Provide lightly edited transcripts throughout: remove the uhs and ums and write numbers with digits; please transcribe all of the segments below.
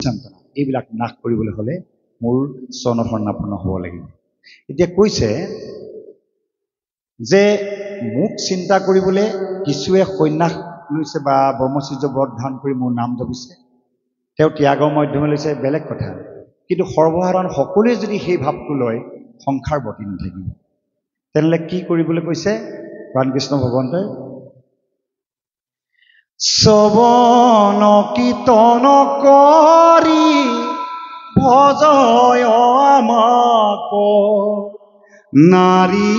চেতনা এইবিলাক নাশ কৰিবলৈ হ'লে মোৰ চৰণত শৰণাপন্ন হ'ব লাগিব। এতিয়া কৈছে যে মোক চিন্তা কৰিবলৈ কিছুৱে সন্ন্যাস লৈছে বা ব্ৰহ্মচৰ্য ব্ৰত ধাৰণ কৰি মোৰ নাম জপিছে, তেওঁ ত্যাগৰ মাধ্যমে লৈছে, বেলেগ কথা। কিন্তু সৰ্বসাধাৰণ সকলোৱে যদি সেই ভাৱটো লয় সংসাৰ বতি নাথাকিব। তেনেহ'লে কি কৰিবলৈ কৈছে প্ৰাণকৃষ্ণ ভগৱন্তই? শ্ৰৱণ কীৰ্তন কৰি ভজয় আমাক, নাৰী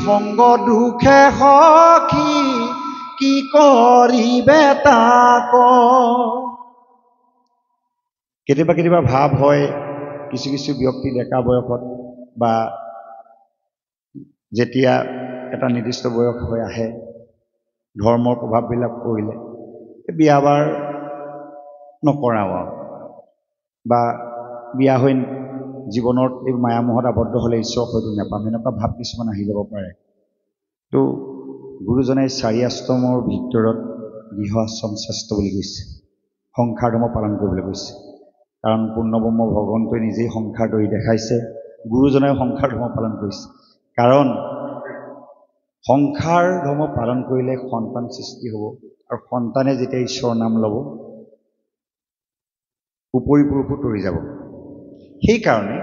সংগ দুখে সখী কি কৰিবে তাক। কেতিয়াবা ভাৱ হয় কিছু কিছু ব্যক্তি ডেকা বয়সত বা যেতিয়া এটা নিৰ্দিষ্ট বয়স হৈ আহে, ধৰ্মৰ প্ৰভাৱবিলাক পৰিলে বিয়া বাৰ নকৰাও আৰু, বা বিয়া হৈ জীৱনত এই মায়ামোহত আবদ্ধ হ'লে ঈশ্বৰক হয়তো নাপাম, এনেকুৱা ভাৱ কিছুমান আহি যাব পাৰে। তো গুৰুজনে 4 আশ্ৰমৰ ভিতৰত গৃহ আশ্ৰম শ্ৰেষ্ঠ বুলি কৈছে, সংসাৰ ধৰ্ম পালন কৰিবলৈ কৈছে। কাৰণ পূৰ্ণব্ৰহ্ম ভগৱন্তই নিজেই সংসাৰ ধৰি দেখাইছে, গুৰুজনাই সংসাৰ ধৰ্ম পালন কৰিছে। কাৰণ সংসাৰ ধৰ্ম পালন কৰিলে সন্তান সৃষ্টি হ'ব, আৰু সন্তানে যেতিয়া ঈশ্বৰৰ নাম ল'ব উপৰি পুৰুষো তৰি যাব। সেইকাৰণে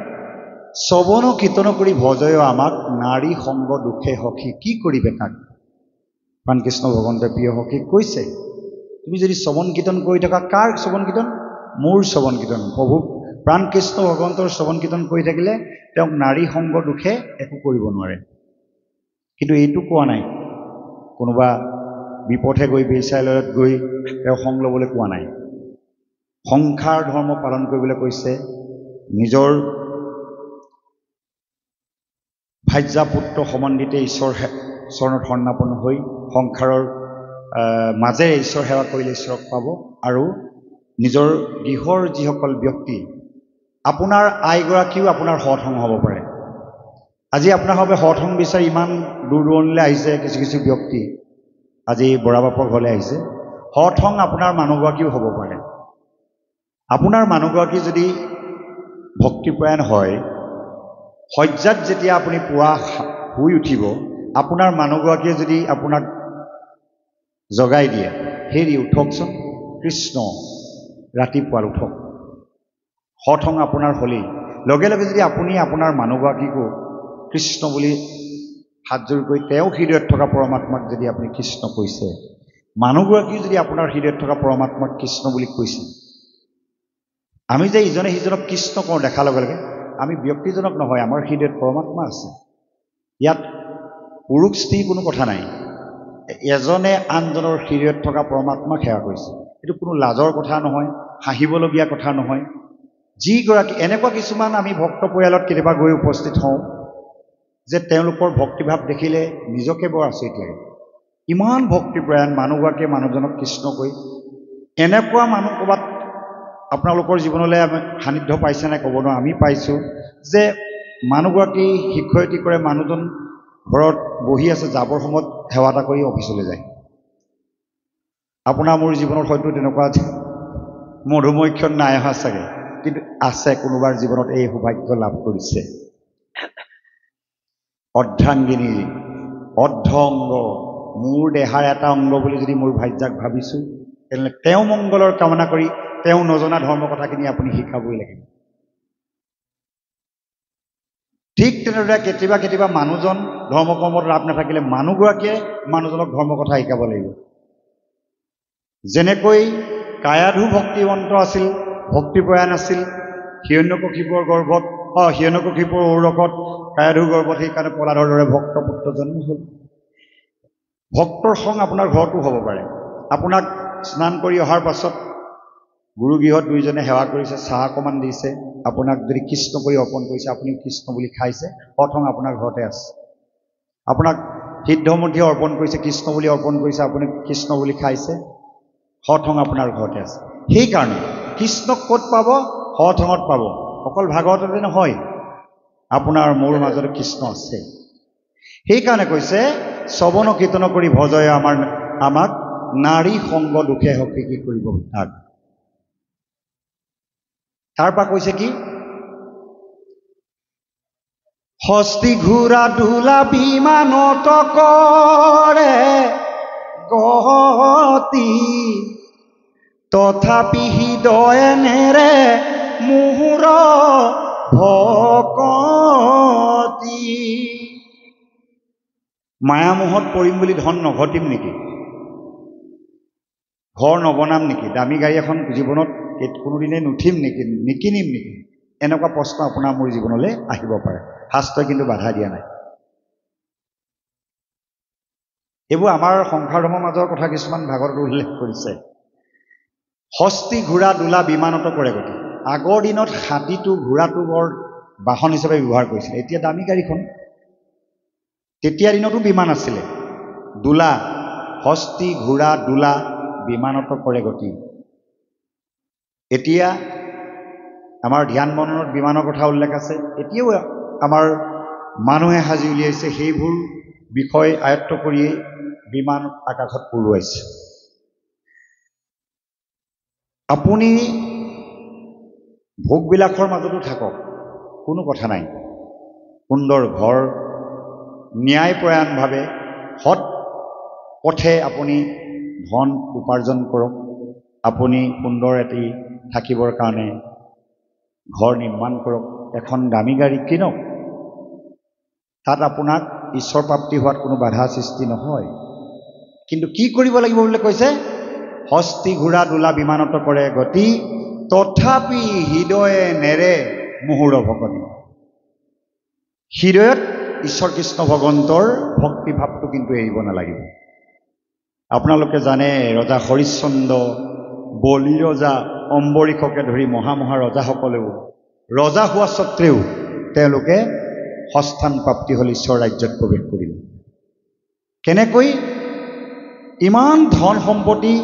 শ্ৰৱণ কীৰ্তন কৰি ভজয় আমাক, নাৰী সংগ দুখে সখী কি কৰিবে তাক। প্ৰাণকৃষ্ণ ভগৱন্তই প্ৰিয় সখীক কৈছে, তুমি যদি শ্ৰৱণ কীৰ্তন কৰি থকা, কাৰ শ্ৰৱণ কীৰ্তন? মোৰ শ্ৰৱণ কীৰ্তন। প্ৰভু প্ৰাণকৃষ্ণ ভগৱন্তৰ শ্ৰৱণ কীৰ্তন কৰি থাকিলে তেওঁক নাৰী সংগ দুখে একো কৰিব নোৱাৰে। কিন্তু এইটো কোৱা নাই কোনোবা বিপথে গৈ বেচাইলত গৈ তেওঁ সংগ ল'বলৈ কোৱা নাই। সংসাৰ ধৰ্ম পালন কৰিবলৈ কৈছে, নিজৰ ভাৰ্যাপুত্ৰ সমন্বিতে ঈশ্বৰ চৰণত শৰণাপন্ন হৈ সংসাৰৰ মাজেৰে ঈশ্বৰ সেৱা কৰিলে ঈশ্বৰক পাব। আৰু নিজৰ গৃহৰ যিসকল ব্যক্তি, আপোনাৰ আইগৰাকীও আপোনাৰ সৎসং হ'ব পাৰে। আজি আপোনাৰ বাবে সৎসং বিচাৰি ইমান দূৰ দূৰণিলৈ আহিছে কিছু কিছু ব্যক্তি, আজি বৰাবাপৰ ঘৰলৈ আহিছে। সৎসং আপোনাৰ মানুহগৰাকীও হ'ব পাৰে। আপোনাৰ মানুহগৰাকী যদি ভক্তিপৰায়ণ হয়, শয্যাত যেতিয়া আপুনি পুৱা শুই উঠিব, আপোনাৰ মানুহগৰাকীয়ে যদি আপোনাক জগাই দিয়ে, হেৰি উঠকচোন কৃষ্ণ, ৰাতিপুৱা উঠক। সৎসং আপোনাৰ হ'লেই লগে লগে যদি আপুনি আপোনাৰ মানুহগৰাকীকো কৃষ্ণ বুলি হাতযোৰ কৰি তেওঁ হৃদয়ত থকা পৰমাত্মাক যদি আপুনি কৃষ্ণ কৈছে, মানুহগৰাকী যদি আপোনাৰ হৃদয়ত থকা পৰমাত্মাক কৃষ্ণ বুলি কৈছে, আমি যে ইজনে সিজনক কৃষ্ণ কওঁ দেখাৰ লগে লগে, আমি ব্যক্তিজনক নহয়, আমাৰ হৃদয়ত পৰমাত্মা আছে। ইয়াত পুৰুষ স্ত্ৰী কোনো কথা নাই, এজনে আনজনৰ হৃদয়ত থকা পৰমাত্মাক সেৱা কৰিছে। এইটো কোনো লাজৰ কথা নহয়, হাঁহিবলগীয়া কথা নহয়। যিগৰাকী এনেকুৱা কিছুমান আমি ভক্ত পৰিয়ালত কেতিয়াবা গৈ উপস্থিত হওঁ যে তেওঁলোকৰ ভক্তিভাৱ দেখিলে নিজকে বৰ আচৰিত লাগে। ইমান ভক্তিপৰায়ণ মানুহগৰাকীয়ে মানুহজনক কৃষ্ণ কৈ, এনেকুৱা মানুহ ক'ৰবাত আপোনালোকৰ জীৱনলৈ আমি সান্নিধ্য পাইছে নাই ক'ব নোৱাৰোঁ, আমি পাইছোঁ যে মানুহগৰাকী শিক্ষয়িত্ৰী কৰে, মানুহজন ঘৰত বহি আছে, যাবৰ সময়ত সেৱা এটা কৰি অফিচলৈ যায়। আপোনাৰ মোৰ জীৱনত হয়তো তেনেকুৱা মধুমক্ষণ নাই অহা চাগে, কিন্তু আছে, কোনোবাৰ জীৱনত এই সৌভাগ্য লাভ কৰিছে। অৰ্ধাংগিনী, অৰ্ধ অংগ, মোৰ দেহাৰ এটা অংগ বুলি যদি মোৰ ভাৰ্যাক ভাবিছোঁ, তেনেহ'লে তেওঁ মংগলৰ কামনা কৰি তেওঁ নজনা ধৰ্ম কথাখিনি আপুনি শিকাবই লাগিব। ঠিক তেনেদৰে কেতিয়াবা মানুহজন ধৰ্মকৰ্মত লাভ নাথাকিলে মানুহগৰাকীয়ে মানুহজনক ধৰ্ম কথা শিকাব লাগিব। যেনেকৈ কায়াধু ভক্তিবন্ত আছিল, ভক্তিপৰায়ণ আছিল, হিৰণ্যকশিপুৰ গৰ্ভত হিৰণ্যকশিপুৰ ঔৰকত কায়াধুৰ গৰ্ভত সেইকাৰণে প্ৰহ্লাদৰ দৰে ভক্ত পুত্ৰ জন্ম হ'ল। ভক্তৰ সং আপোনাৰ ঘৰতো হ'ব পাৰে। আপোনাক স্নান কৰি অহাৰ পাছত গুৰুগৃহত দুইজনে সেৱা কৰিছে, চাহ অকণমান দিছে, আপোনাক যদি কৃষ্ণ কৰি অৰ্পণ কৰিছে, আপুনিও কৃষ্ণ বুলি খাইছে, সৎসং আপোনাৰ ঘৰতে আছে। আপোনাক সিদ্ধমন্ত্ৰী অৰ্পণ কৰিছে, কৃষ্ণ বুলি অৰ্পণ কৰিছে, আপুনি কৃষ্ণ বুলি খাইছে, সৎসং আপোনাৰ ঘৰতে আছে। সেইকাৰণে কৃষ্ণক ক'ত পাব? সৎসংত পাব। অকল ভাগৱততে নহয়, আপোনাৰ মোৰ মাজত কৃষ্ণ আছে। সেইকাৰণে কৈছে শ্ৰৱণ কীৰ্তন কৰি ভজয় আমাক, নাৰী সংগ দুখে সখী কি কৰিব তাক। তাৰপৰা কৈছে কি হস্তি ঘোঁৰা দোলা বিমানত কৰে গতি তথাপি হৃদয়ে নেৰে মোহৰ ভকতি মায়ামোহত পৰিম বুলি ধন নঘটিম নেকি ঘৰ নবনাম নেকি দামী গাড়ী এখন জীৱনত কোনোদিনে নুঠিম নেকি নিকিনিম নেকি এনেকুৱা প্ৰশ্ন আপোনাৰ মোৰ জীৱনলৈ আহিব পাৰে শাস্ত্ৰই কিন্তু বাধা দিয়া নাই এইবোৰ আমাৰ সংসাৰ ধৰ্মৰ মাজৰ কথা কিছুমান ভাগত উল্লেখ কৰিছে হস্তি ঘোঁৰা দোলা বিমানত কৰে গতি আগৰ দিনত হাতীটো ঘোঁৰাটো বৰ বাহন হিচাপে ব্যৱহাৰ কৰিছিল এতিয়া দামী গাড়ীখন তেতিয়া দিনতো বিমান আছিলে দোলা হস্তি ঘোঁৰা দোলা বিমানত কৰে গতি এতিয়া আমাৰ ধ্যান মননত বিমানৰ কথা উল্লেখ আছে এতিয়াও আমাৰ মানুহে সাজি উলিয়াইছে সেইবোৰ বিষয় আয়ত্ত কৰিয়ে বিমান আকাশত উৰুৱাইছে আপুনি ভোগবিলাসৰ মাজতো থাকক কোনো কথা নাই সুন্দৰ ঘৰ ন্যায়পৰায়ণভাৱে সৎ পথে আপুনি ধন উপাৰ্জন কৰক আপুনি সুন্দৰ এটি থাকিবৰ কাৰণে ঘৰ নিৰ্মাণ কৰক এখন দামী গাড়ী কিনক তাত আপোনাক ঈশ্বৰ প্ৰাপ্তি হোৱাত কোনো বাধা সৃষ্টি নহয় কিন্তু কি কৰিব লাগিব বুলি কৈছে হস্তি ঘোঁৰা দোলা বিমানত কৰে গতি তথাপি হৃদয়ে নেৰে মোহৰ ভকতি হৃদয়ত ঈশ্বৰ কৃষ্ণ ভগৱন্তৰ ভক্তিভাৱটো কিন্তু এৰিব নালাগিব আপোনালোকে জানে ৰজা হৰিশ্চন্দ্ৰ বলি ৰজা অম্বৰীষকে ধৰি মহা ৰজাসকলেও ৰজা হোৱা স্বত্তেও তেওঁলোকে সস্থান প্ৰাপ্তি হ'ল ঈশ্বৰ ৰাজ্যত প্ৰৱেশ কৰিলে কেনেকৈ ইমান ধন সম্পত্তি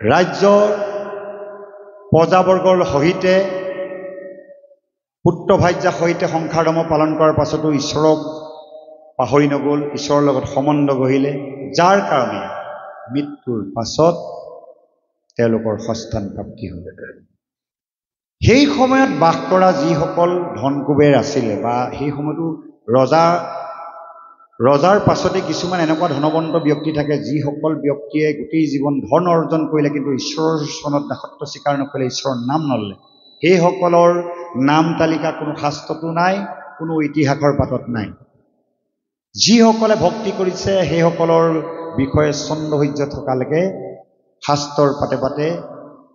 ৰাজ্যৰ প্ৰজাবৰ্গৰ সহিতে পুত্ৰ ভাৰ্যাৰ সহিতে সংসাৰ ধৰ্ম পালন কৰাৰ পাছতো ঈশ্বৰক পাহৰি নগ'ল ঈশ্বৰৰ লগত সম্বন্ধ গঢ়িলে যাৰ কাৰণে মৃত্যুৰ পাছত তেওঁলোকৰ সস্থান প্ৰাপ্তি হ'ল সেই সময়ত বাস কৰা যিসকল ধন কুবেৰ আছিলে বা সেই সময়তো ৰজাৰ পাছতে কিছুমান এনেকুৱা ধনৱন্ত ব্যক্তি থাকে যিসকল ব্যক্তিয়ে গোটেই জীৱন ধন অৰ্জন কৰিলে কিন্তু ঈশ্বৰৰ চৰণত দাসত্ব স্বীকাৰ নকৰিলে ঈশ্বৰৰ নাম নললে সেইসকলৰ নাম তালিকা কোনো শাস্ত্ৰতো নাই কোনো ইতিহাসৰ পাতত নাই যিসকলে ভক্তি কৰিছে সেইসকলৰ বিষয়ে চন্দ্ৰসূৰ্য থকালৈকে শাস্ত্ৰৰ পাতে পাতে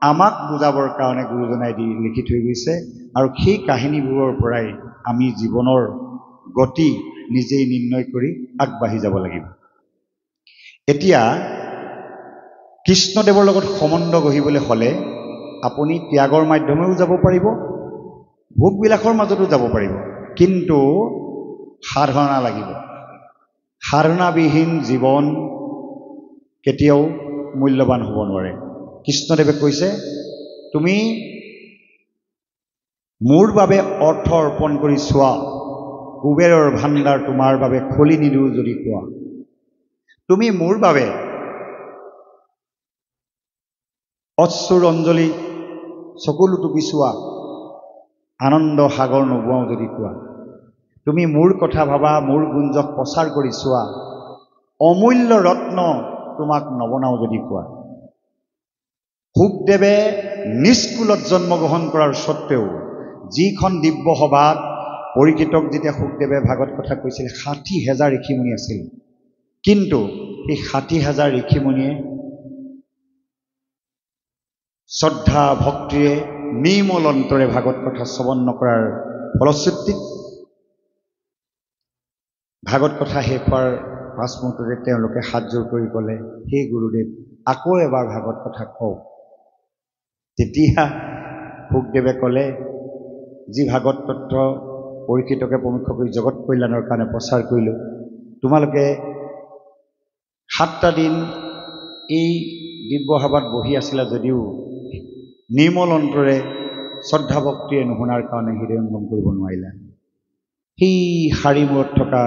আমাক বুজাবৰ কাৰণে গুৰুজনাই দি লিখি থৈ গৈছে আৰু সেই কাহিনীবোৰৰ পৰাই আমি জীৱনৰ গতি নিজেই নিৰ্ণয় কৰি আগবাঢ়ি যাব লাগিব এতিয়া কৃষ্ণদেৱৰ লগত সম্বন্ধ গঢ়িবলৈ হ'লে আপুনি ত্যাগৰ মাধ্যমেও যাব পাৰিব ভোগবিলাসৰ মাজতো যাব পাৰিব কিন্তু সাধনা লাগিব সাধনাবিহীন জীৱন কেতিয়াও মূল্যৱান হ'ব নোৱাৰে কৃষ্ণদেৱে কৈছে তুমি মোৰ বাবে অৰ্থ অৰ্পণ কৰি চোৱা কুবেৰৰ ভাণ্ডাৰ তোমাৰ বাবে খুলি নিদিওঁ যদি কোৱা তুমি মোৰ বাবে অশ্ৰুৰ অঞ্জলি চকুলো টুকি চোৱা আনন্দ সাগৰ নবুৱাওঁ যদি কোৱা তুমি মোৰ কথা ভাবা মোৰ গুঞ্জক প্ৰচাৰ কৰি চোৱা অমূল্য ৰত্ন তোমাক নবনাওঁ যদি কোৱা শুকদেৱে নিষ্কুলত জন্মগ্ৰহণ কৰাৰ স্বত্তেও যিখন দিব্য সভাত পৰীক্ষিতক যেতিয়া শুকদেৱে ভাগৱত কথা কৈছিল ৬০,০০০ ঋষিমুনি আছিল কিন্তু এই ৬০,০০০ ঋষিমুনিয়ে শ্ৰদ্ধা ভক্তিৰে নিৰ্মল অন্তৰে ভাগৱত কথা শ্ৰৱণ নকৰাৰ ফলশ্ৰুতিত ভাগৱত কথা শেষ হোৱাৰ পাঁচ মুহূৰ্ততে তেওঁলোকে হাতযোৰ কৰি ক'লে হে গুৰুদেৱ আকৌ এবাৰ ভাগৱত কথা কওক তেতিয়া শুকদেৱে ক'লে যি ভাগৱত তত্ত্ব পৰীক্ষিতকে প্ৰমুখ কৰি জগত কল্যাণৰ কাৰণে প্ৰচাৰ কৰিলোঁ তোমালোকে ৭টা দিন এই দিব্য সভাত বহি আছিলা যদিও নিৰ্মল অন্তৰে শ্ৰদ্ধা ভক্তিৰে নুশুনাৰ কাৰণে হৃদয়ংগম কৰিব নোৱাৰিলা সেই শাৰী মূৰত থকা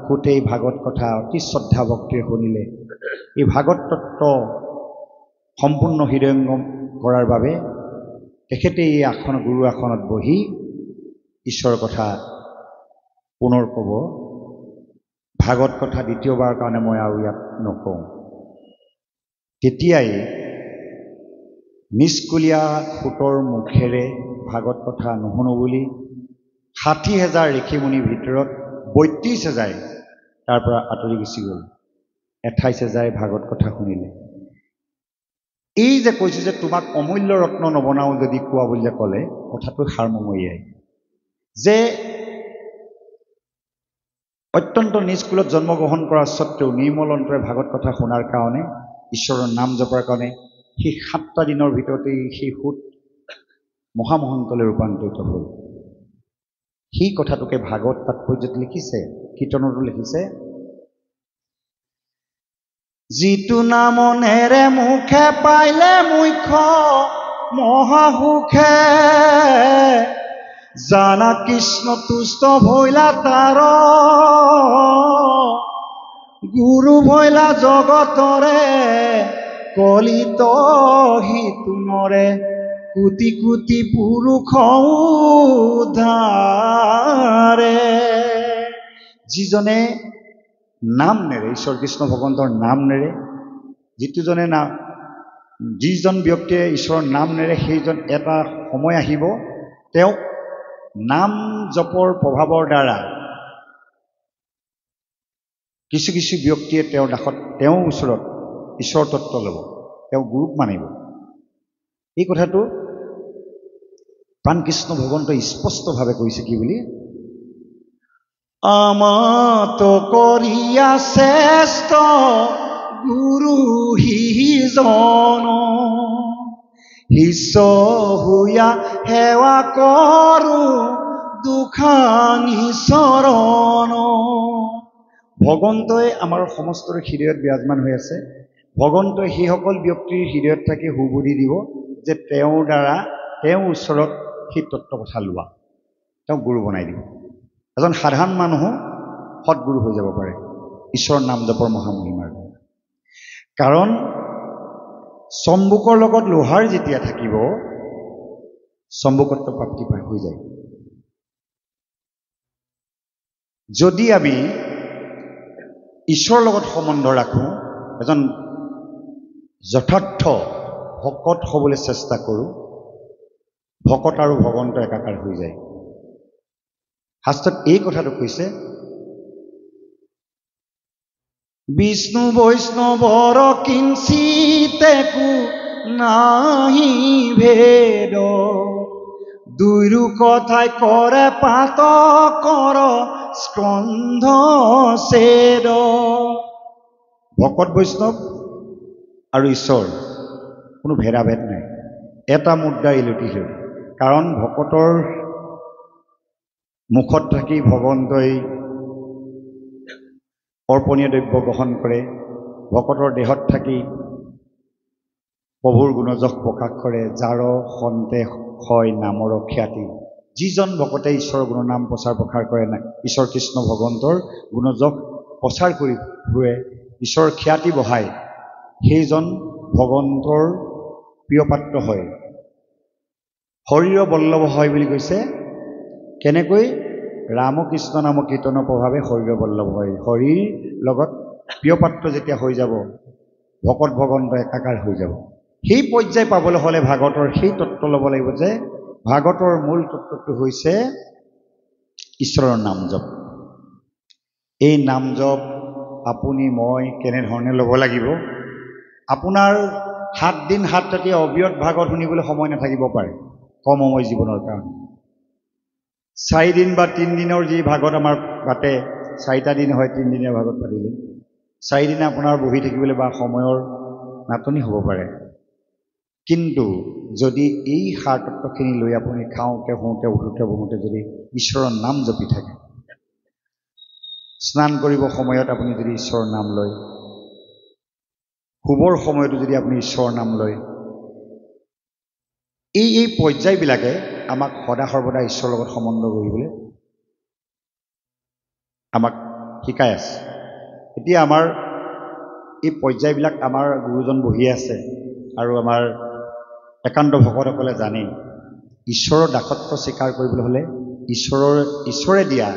গোটেই ভাগৱত কথা অতি শ্ৰদ্ধা ভক্তিৰে শুনিলে এই ভাগৱত তত্ত্ব সম্পূৰ্ণ হৃদয়ংগম কৰাৰ বাবে তেখেতে এই গুৰু আসনত বহি ঈশ্বৰৰ কথা পুনৰ ক'ব। ভাগৱত কথা দ্বিতীয়বাৰ কাৰণে মই আৰু ইয়াত নকওঁ। তেতিয়াই নিষ্কুলীয়া সুতৰ মুখেৰে ভাগৱত কথা নুশুনো বুলি ৬০,০০০ ঋষিমুনিৰ ভিতৰত ৩২,০০০ তাৰ পৰা আঁতৰি গুচি গ'ল। ২৮,০০০ ভাগৱত কথা শুনিলে। এই যে কৈছোঁ যে তোমাক অমূল্য ৰত্ন নবনাওঁ যদি কোৱা বুলি যে ক'লে, কথাটো সাৰমৰ্মীয়াই যে অত্যন্ত নিষ্কুলত জন্মগ্ৰহণ কৰাৰ স্বত্বেও নিৰ্মল অন্তৰে ভাগৱত কথা শুনাৰ কাৰণে, ঈশ্বৰৰ নাম জপাৰ কাৰণে সেই ৭টা দিনৰ ভিতৰতেই সেই সুত মহামহন্তলৈ ৰূপান্তৰিত হ'ল। সেই কথাটোকে ভাগৱত তাৎপৰ্যত লিখিছে, কীৰ্তনতো লিখিছে, যিটো নাম নেৰে মুখে পাইলে মুখ্য মহাসুখে, জানা কৃষ্ণ তুষ্ট ভৈলা তাৰ, গুৰু ভৈলা জগতৰে, কলিত হিতু নৰে, কোটি কোটি পুৰুষ উদ্ধাৰে। যিজনে নাম নেৰে, ঈশ্বৰ কৃষ্ণ ভগৱন্তৰ নাম নেৰে, যিজন ব্যক্তিয়ে ঈশ্বৰৰ নাম নেৰে, সেইজন এটা সময় আহিব, তেওঁক নাম জপৰ প্ৰভাৱৰ দ্বাৰা কিছু কিছু ব্যক্তিয়ে তেওঁৰ ওচৰত ঈশ্বৰ তত্ত্ব ল'ব, তেওঁ গুৰুক মানিব। এই কথাটো প্ৰাণ কৃষ্ণ ভগৱন্তই স্পষ্টভাৱে কৈছে কি বুলি, আমাত কৰিয়া শ্ৰেষ্ঠ গুৰু সিজন, শিষ্য হুয়া সেৱা কৰো দুখানি চৰণ। ভগৱন্তই আমাৰ সমস্তৰ হৃদয়ত বিৰাজমান হৈ আছে। ভগৱন্তই সেইসকল ব্যক্তিৰ হৃদয়ত থাকি সুবুদ্ধি দিব যে তেওঁৰ দ্বাৰা তেওঁৰ ওচৰত সেই তত্ত্ব কথা লোৱা, তেওঁক গুৰু বনাই দিব। এজন সাধাৰণ মানুহো সৎগুৰু হৈ যাব পাৰে ঈশ্বৰৰ নাম জপৰ মহামহিমাৰ দ্বাৰা। কাৰণ চম্বুকৰ লগত লোহাৰ যেতিয়া থাকিব, চম্বুকত্ব প্ৰাপ্তি হৈ যায়। যদি আমি ঈশ্বৰৰ লগত সম্বন্ধ ৰাখোঁ, এজন যথাৰ্থ ভকত হ'বলৈ চেষ্টা কৰোঁ, ভকত আৰু ভগৱন্ত একাকাৰ হৈ যায়। শাস্ত্ৰত এই কথাটো কৈছে, বিষ্ণু বৈষ্ণৱৰ কিঞ্চিতেকো নাহি ভেদ, দুয়ো কথাই কৰে পাত কৰ স্কন্ধ ছেদ। ভকত বৈষ্ণৱ আৰু ঈশ্বৰ কোনো ভেদাভেদ নাই, এটা মুদ্ৰাৰ ইলুটি সিলুটি। কাৰণ ভকতৰ মুখত থাকি ভগৱন্তই অৰ্পণীয় দ্ৰব্য গ্ৰহণ কৰে, ভকতৰ দেহত থাকি প্ৰভুৰ গুণযশ প্ৰকাশ কৰে, যাৰ সন্তেহ হয় নামৰ খ্যাতি। যিজন ভকতে ঈশ্বৰৰ গুণনাম প্ৰচাৰ প্ৰসাৰ কৰে নাই, ঈশ্বৰ কৃষ্ণ ভগৱন্তৰ গুণযশ প্ৰচাৰ কৰি ফুৰে, ঈশ্বৰৰ খ্যাতি বঢ়ায়, সেইজন ভগৱন্তৰ প্ৰিয় পাত্ৰ হয়, শৰীৰ বল্লভ হয় বুলি কৈছে। কেনেকৈ? ৰামকৃষ্ণ নাম কীৰ্তনৰ প্ৰভাৱে শৰীৰ বল্লভ হয়। শৰীৰ লগত প্ৰিয় পাত্ৰ যেতিয়া হৈ যাব, ভকত ভগৱন্ত একাকাৰ হৈ যাব। সেই পৰ্যায় পাবলৈ হ'লে ভাগৱতৰ সেই তত্ত্ব ল'ব লাগিব যে ভাগৱতৰ মূল তত্ত্বটো হৈছে ঈশ্বৰৰ নাম জপ। এই নাম জপ আপুনি মই কেনেধৰণে ল'ব লাগিব? আপোনাৰ 7 দিন 7 ৰাতি অবিৰত ভাগৱত শুনিবলৈ সময় নাথাকিব পাৰে, কৰ্মময় জীৱনৰ কাৰণে। 4 দিন বা 3 দিনৰ যি ভাগৱত আমাৰ পাতে, 4টা দিন হয় 3 দিনীয়া ভাগৱত পাতিলে, 4 দিনে আপোনাৰ বহি থাকিবলৈ বা সময়ৰ নাটনি হ'ব পাৰে। কিন্তু যদি এই সাৰ তত্ত্বখিনি লৈ আপুনি খাওঁতে শুওঁতে উঠোঁতে বহোঁতে যদি ঈশ্বৰৰ নাম জপি থাকে, স্নান কৰিব সময়ত আপুনি যদি ঈশ্বৰৰ নাম লয়, শুবৰ সময়তো যদি আপুনি ঈশ্বৰৰ নাম লয়, এই পৰ্যায়বিলাকে আমাক সদা সৰ্বদা ঈশ্বৰৰ লগত সম্বন্ধ কৰিবলৈ আমাক শিকাই আছে। এতিয়া আমাৰ এই পৰ্যায়বিলাক আমাৰ গুৰুজন বহি আছে আৰু আমাৰ একান্ত ভকতসকলে জানেই। ঈশ্বৰৰ দাসত্ব স্বীকাৰ কৰিবলৈ হ'লে ঈশ্বৰে দিয়া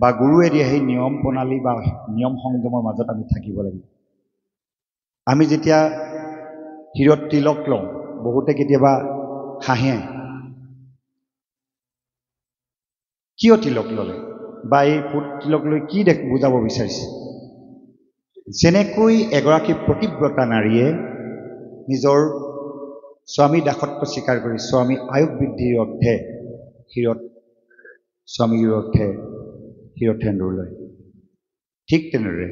বা গুৰুৱে দিয়া সেই নিয়ম প্ৰণালী বা নিয়ম সংযমৰ মাজত আমি থাকিব লাগিব। আমি যেতিয়া শিৰত তিলক লওঁ, বহুতে কেতিয়াবা হাঁহে, কিয় তিলক ল'লে বা এই তিলক লৈ কি বুজাব বিচাৰিছে। যেনেকৈ এগৰাকী প্ৰতিব্ৰতা নাৰীয়ে নিজৰ স্বামী দাসত্ব স্বীকাৰ কৰি স্বামী আয়ুস বৃদ্ধিৰ অৰ্থে স্বামীৰ অৰ্থে শিৰত সেন্দুৰ লয়, ঠিক তেনেদৰে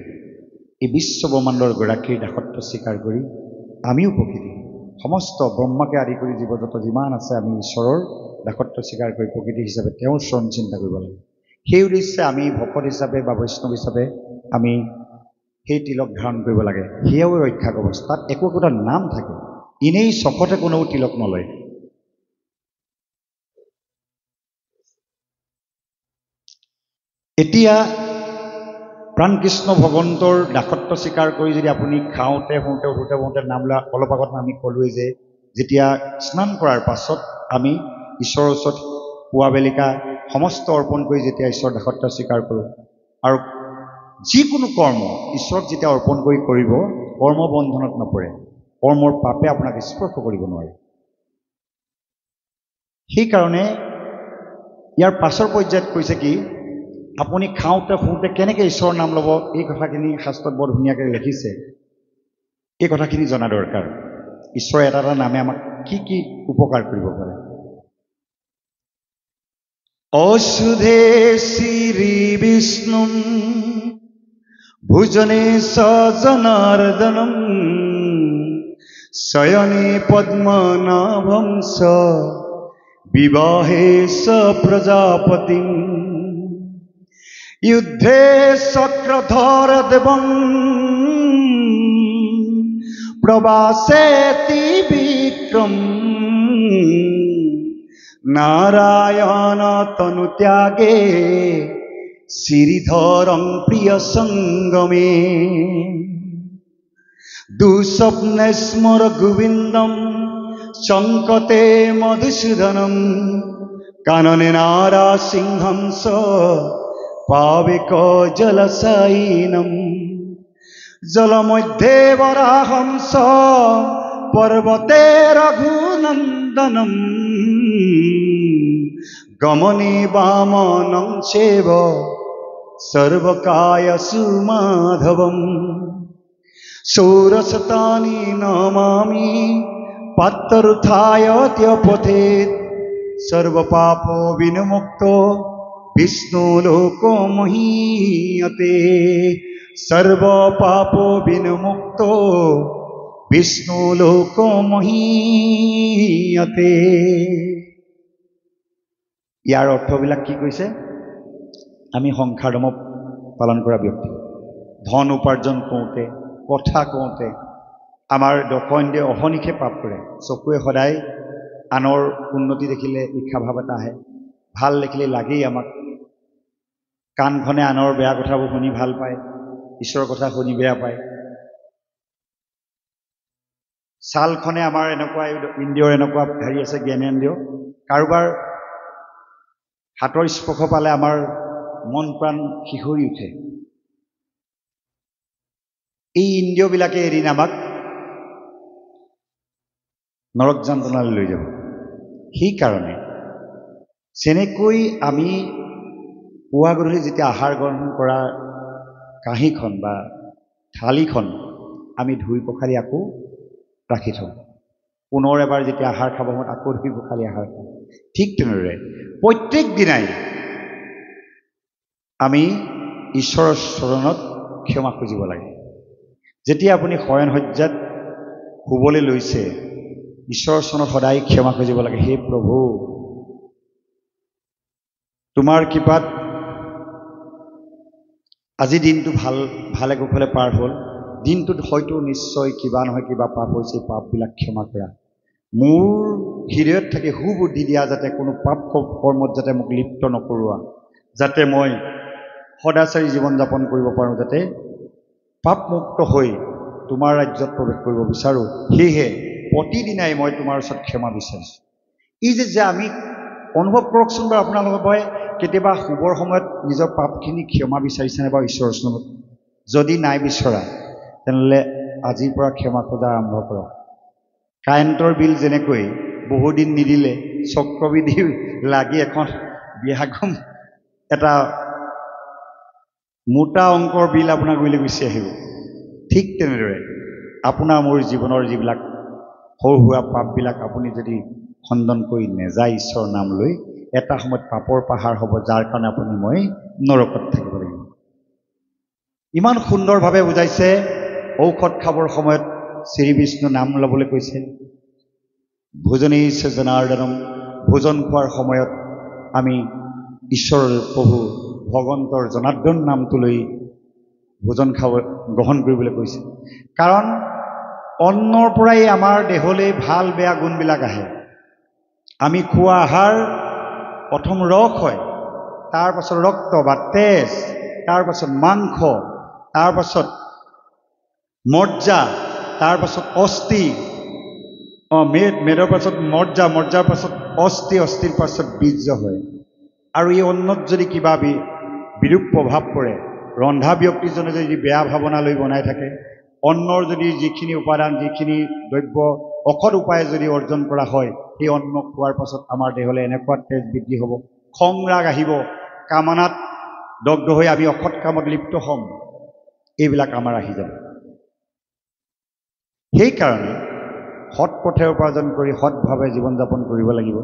এই বিশ্ব ব্ৰহ্মাণ্ডৰ গৰাকীৰ দাসত্ব স্বীকাৰ কৰি আমিও প্ৰকৃতি সমস্ত ব্ৰহ্মাকে আদি কৰি জীৱজগত যিমান আছে আমি ঈশ্বৰৰ দাসত্ব স্বীকাৰ কৰি প্ৰকৃতি হিচাপে তেওঁৰ চৰণ চিন্তা কৰিব লাগে। সেই উদ্দেশ্যে আমি ভকত হিচাপে বা বৈষ্ণৱ হিচাপে আমি সেই তিলক ধাৰণ কৰিব লাগে। সেয়াও ৰক্ষা কবচ। তাত একোটা নাম থাকে, এনেই চখতে কোনেও তিলক নলয়। এতিয়া প্ৰাণকৃষ্ণ ভগৱন্তৰ দাসত্ব স্বীকাৰ কৰি যদি আপুনি খাওঁতে শুওঁতে নাম লোৱা, অলপ আগত আমি ক'লোৱেই যে যেতিয়া স্নান কৰাৰ পাছত আমি ঈশ্বৰৰ ওচৰত পুৱা বেলিকা সমস্ত অৰ্পণ কৰি যেতিয়া ঈশ্বৰৰ দাসত্ব স্বীকাৰ কৰোঁ আৰু যিকোনো কৰ্ম ঈশ্বৰক যেতিয়া অৰ্পণ কৰি কৰিব, কৰ্মবন্ধনত নপৰে, কৰ্মৰ পাপে আপোনাক স্পৰ্শ কৰিব নোৱাৰে। সেইকাৰণে ইয়াৰ পাছৰ পৰ্যায়ত কৈছে কি, আপুনি খাওঁতে শুওঁতে কেনেকৈ ঈশ্বৰৰ নাম ল'ব, এই কথাখিনি শাস্ত্ৰত বৰ ধুনীয়াকৈ লিখিছে। এই কথাখিনি জনা দৰকাৰ। ঈশ্বৰৰ এটা এটা নামে আমাক কি কি উপকাৰ কৰিব পাৰে। অসুধে শ্ৰী বিষ্ণু ভুজনে সজনার্দনম শয়নে পদ্মনাভং স বিবাহে স প্রজাপতিম युद्धे चक्रधर देवं प्रवासेति विक्रम नारायण तनुत्यागे श्रीधरं प्रिय संगमे दुस्वप्ने स्मर गोविंदम संकटे मधुसूदनम कानने नारासिंहं स पाविक जलसायिनम जलमध्ये वराहं स पर्वते रघुनंदनम गमने वामनं चैव सर्वकायसु माधवम षोडशतानि नमामि पात्रथाय त्यपथेत् सर्वपापो विनिमुक्तो विष्णु लोको महीयते सर्व पापो विनिमुक्तो विष्णु लोको महीयते। ইয়াৰ অৰ্থবিলাক কি কৈছে? আমি সংসাৰ ধৰ্ম পালন কৰা ব্যক্তি, ধন উপাৰ্জন কৰোঁতে, কথা কওঁতে আমাৰ দক্ষিণে অহনিশে পাপ কৰে। চকুৱে সদায় আনৰ উন্নতি দেখিলে ঈৰ্ষাভাৱ এটা আহে, ভাল দেখিলে লাগেই আমাক। কাণখনে আনৰ বেয়া কথাবোৰ শুনি ভাল পায়, ঈশ্বৰৰ কথা শুনি বেয়া পায়। ছালখনে আমাৰ এনেকুৱা ইন্দ্ৰিয়ৰ এনেকুৱা হেৰি আছে, জ্ঞানেন্দ্ৰিয়। কাৰোবাৰ হাতৰ স্পৰ্শ পালে আমাৰ মন প্ৰাণ শিহৰি উঠে। এই ইন্দ্ৰিয়বিলাকে এদিন আমাক নৰক যন্ত্ৰণালৈ লৈ যাব। সেইকাৰণে যেনেকৈ আমি পুৱা গধূলি যেতিয়া আহাৰ গ্ৰহণ কৰা কাঁহীখন বা থালিখন আমি ধুই পখালি আকৌ ৰাখি থওঁ, পুনৰ এবাৰ যেতিয়া আহাৰ খাব সময়ত আকৌ ধুই পখালি আহাৰ খাওঁ। ঠিক তেনেদৰে প্ৰত্যেক দিনাই আমি ঈশ্বৰৰ চৰণত ক্ষমা খুজিব লাগে। যেতিয়া আপুনি শয়নসজ্জাত শুবলৈ লৈছে, ঈশ্বৰৰ চৰণত সদায় ক্ষমা খুজিব লাগে। হে প্ৰভু, তোমাৰ কৃপাত আজি দিনটো ভালে কুশলে পাৰ হ'ল। দিনটোত হয়তো নিশ্চয় কিবা নহয় কিবা পাপ হৈছে, পাপবিলাক ক্ষমা কৰা। মোৰ হৃদয়ত থাকি সুবুদ্ধি দিয়া, যাতে কোনো পাপ কৰ্মত যাতে মোক লিপ্ত নকৰোৱা, যাতে মই সদাচাৰী জীৱন যাপন কৰিব পাৰোঁ, যাতে পাপমুক্ত হৈ তোমাৰ ৰাজ্যত প্ৰৱেশ কৰিব বিচাৰোঁ। সেয়েহে প্ৰতিদিনাই মই তোমাৰ ওচৰত ক্ষমা বিচাৰিছোঁ। এই যে আমি অনুভৱ কৰকচোন বাৰু আপোনালোকে কেতিয়াবা শুবৰ সময়ত নিজৰ পাপখিনি ক্ষমা বিচাৰিছেনে বাৰু ঈশ্বৰৰ ওচৰত? যদি নাই বিচৰা তেনেহ'লে আজিৰ পৰা ক্ষমা খোজা আৰম্ভ কৰক। কাৰেণ্টৰ বিল যেনেকৈ বহুদিন নিদিলে চক্ৰবৃদ্ধি লাগি এখন বিয়াগম এটা মোটা অংকৰ বিল আপোনাৰ গুৰিলৈ গুচি আহিব, ঠিক তেনেদৰে আপোনাৰ মোৰ জীৱনৰ যিবিলাক সৰু সুৰা পাপবিলাক আপুনি যদি খণ্ডন কৰি নেযায় ঈশ্বৰৰ নাম লৈ, এটা সময়ত পাপৰ পাহাৰ হ'ব, যাৰ কাৰণে আপুনি মই নৰকত থাকিব লাগিব। ইমান সুন্দৰভাৱে বুজাইছে। ঔষধ খাবৰ সময়ত শ্ৰী বিষ্ণু নাম ল'বলৈ কৈছে। ভোজনেইছ জনাৰ্দনম, ভোজন খোৱাৰ সময়ত আমি ঈশ্বৰৰ প্ৰভু ভগৱন্তৰ জনাৰ্দন নামটো লৈ ভোজন গ্ৰহণ কৰিবলৈ কৈছে। কাৰণ অন্নৰ পৰাই আমাৰ দেহলৈ ভাল বেয়া গুণবিলাক আহে। আমি খোৱা আহাৰ প্ৰথম ৰস হয়, তাৰপাছত ৰক্ত বা তেজ, তাৰপাছত মাংস, তাৰপাছত মজ্জা, তাৰপাছত অস্থি, মেদৰ পাছত মজ্জা, মজ্জাৰ পাছত অস্থি, অস্থিৰ পাছত বীৰ্য হয়। আৰু এই অন্নত যদি কিবা বিৰূপ প্ৰভাৱ পৰে, ৰন্ধা ব্যক্তিজনে যদি বেয়া ভাৱনা লৈ বনাই থাকে, অন্নৰ যদি যিখিনি উপাদান, যিখিনি দ্ৰব্য অসৎ উপায়ে যদি অৰ্জন কৰা হয়, সেই অন্ন খোৱাৰ পাছত আমাৰ দেহলৈ এনেকুৱা তেজ বৃদ্ধি হ'ব, খং ৰাগ আহিব, কামনাত দগ্ধ হৈ আমি অসৎ কামত লিপ্ত হ'ম, এইবিলাক আমাৰ আহি যাব। সেইকাৰণে সৎ পথে উপাৰ্জন কৰি সৎভাৱে জীৱন যাপন কৰিব লাগিব।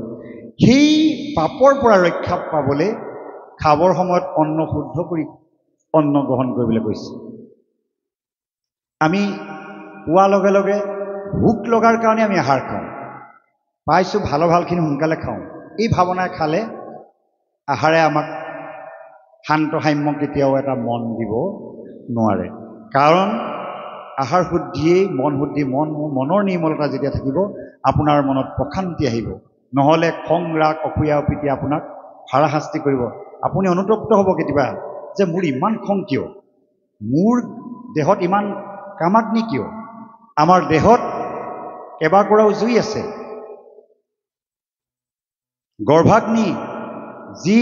সেই পাপৰ পৰা ৰক্ষা পাবলৈ খাবৰ সময়ত অন্ন শুদ্ধ কৰি অন্ন গ্ৰহণ কৰিবলৈ কৈছে। আমি পোৱাৰ লগে লগে ভোক লগাৰ কাৰণে আমি আহাৰ খাওঁ, পাইছোঁ ভালখিনি সোনকালে খাওঁ, এই ভাৱনাই খালে আহাৰে আমাক শান্ত সাম্য কেতিয়াও এটা মন দিব নোৱাৰে। কাৰণ আহাৰ শুদ্ধিয়েই মন শুদ্ধি, মনৰ নিৰ্মলতা যেতিয়া থাকিব, আপোনাৰ মনত প্ৰশান্তি আহিব। নহ'লে খং ৰাগ অসূয়া অপ্ৰীতি আপোনাক হাৰাশাস্তি কৰিব। আপুনি অনুতপ্ত হ'ব কেতিয়াবা যে মোৰ ইমান খং কিয়, মোৰ দেহত ইমান কামাগ্নি কিয়। আমাৰ দেহত কেইবাকোৰাও জুই আছে। গৰ্ভাগ্নি, যি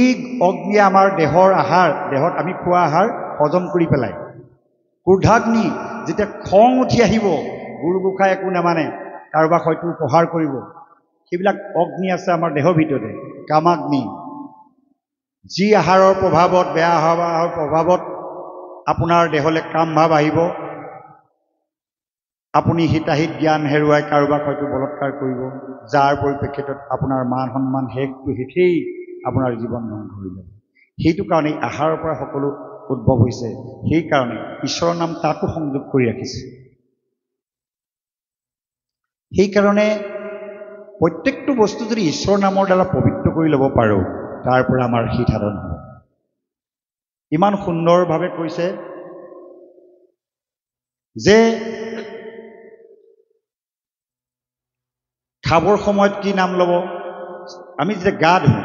অগ্নিয়ে আমাৰ দেহৰ আহাৰ, দেহত আমি খোৱা আহাৰ হজম কৰি পেলায়। ক্ৰোধাগ্নি, যেতিয়া খং উঠি আহিব, গুৰু গোসাঁই একো নামানে, কাৰোবাক হয়তো উপহাৰ কৰিব, সেইবিলাক অগ্নি আছে আমাৰ দেহৰ ভিতৰতে। কামাগ্নি, যি আহাৰৰ প্ৰভাৱত, বেয়া আহাৰৰ প্ৰভাৱত আপোনাৰ দেহলৈ কাম ভাৱ আহিব, আপুনি হিতাহিত জ্ঞান হেৰুৱাই কাৰোবাক হয়তো বলৎকাৰ কৰিব, যাৰ পৰিপ্ৰেক্ষিতত আপোনাৰ মান সন্মান শেষটো শেষেই, আপোনাৰ জীৱন ধ্বংস হৈ যাব। সেইটো কাৰণেই আহাৰৰ পৰা সকলো উদ্ভৱ হৈছে। সেইকাৰণে ঈশ্বৰৰ নাম তাতো সংযোগ কৰি ৰাখিছে। সেইকাৰণে প্ৰত্যেকটো বস্তু যদি ঈশ্বৰৰ নামৰ দ্বাৰা পবিত্ৰ কৰি ল'ব পাৰোঁ, তাৰ পৰা আমাৰ হিত সাধন হ'ব। ইমান সুন্দৰভাৱে কৈছে যে খাবৰ সময়ত কি নাম ল'ব। আমি যেতিয়া গা ধুওঁ,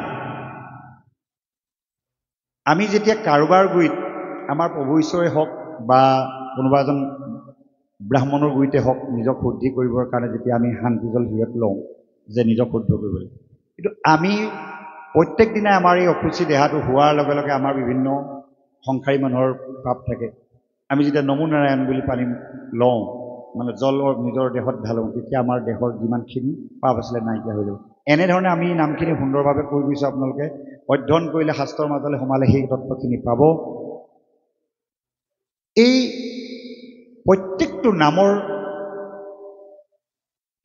আমি যেতিয়া কাৰোবাৰ গুৰিত, আমাৰ প্ৰভু ঈশ্বৰে হওক বা কোনোবা এজন ব্ৰাহ্মণৰ গুৰিতে হওক, নিজক শুদ্ধি কৰিবৰ কাৰণে যেতিয়া আমি শান্তি জল হিৰত লওঁ যে নিজক শুদ্ধ কৰিবলৈ, কিন্তু আমি প্ৰত্যেক দিনাই আমাৰ এই অসুচি দেহাটো হোৱাৰ লগে লগে আমাৰ বিভিন্ন সংসাৰী মানুহৰ পাপ থাকে। আমি যেতিয়া নমো নাৰায়ণ বুলি পানী লওঁ, মানে জল নিজৰ দেহত ঢালোঁ, তেতিয়া আমাৰ দেহৰ যিমানখিনি পাপ আছিলে নাইকিয়া হৈ যাব। এনেধৰণে আমি নামখিনি সুন্দৰভাৱে কৈ গৈছোঁ। আপোনালোকে অধ্যয়ন কৰিলে, শাস্ত্ৰৰ মাজলৈ সোমালে সেই তত্ত্বখিনি পাব। এই প্ৰত্যেকটো নামৰ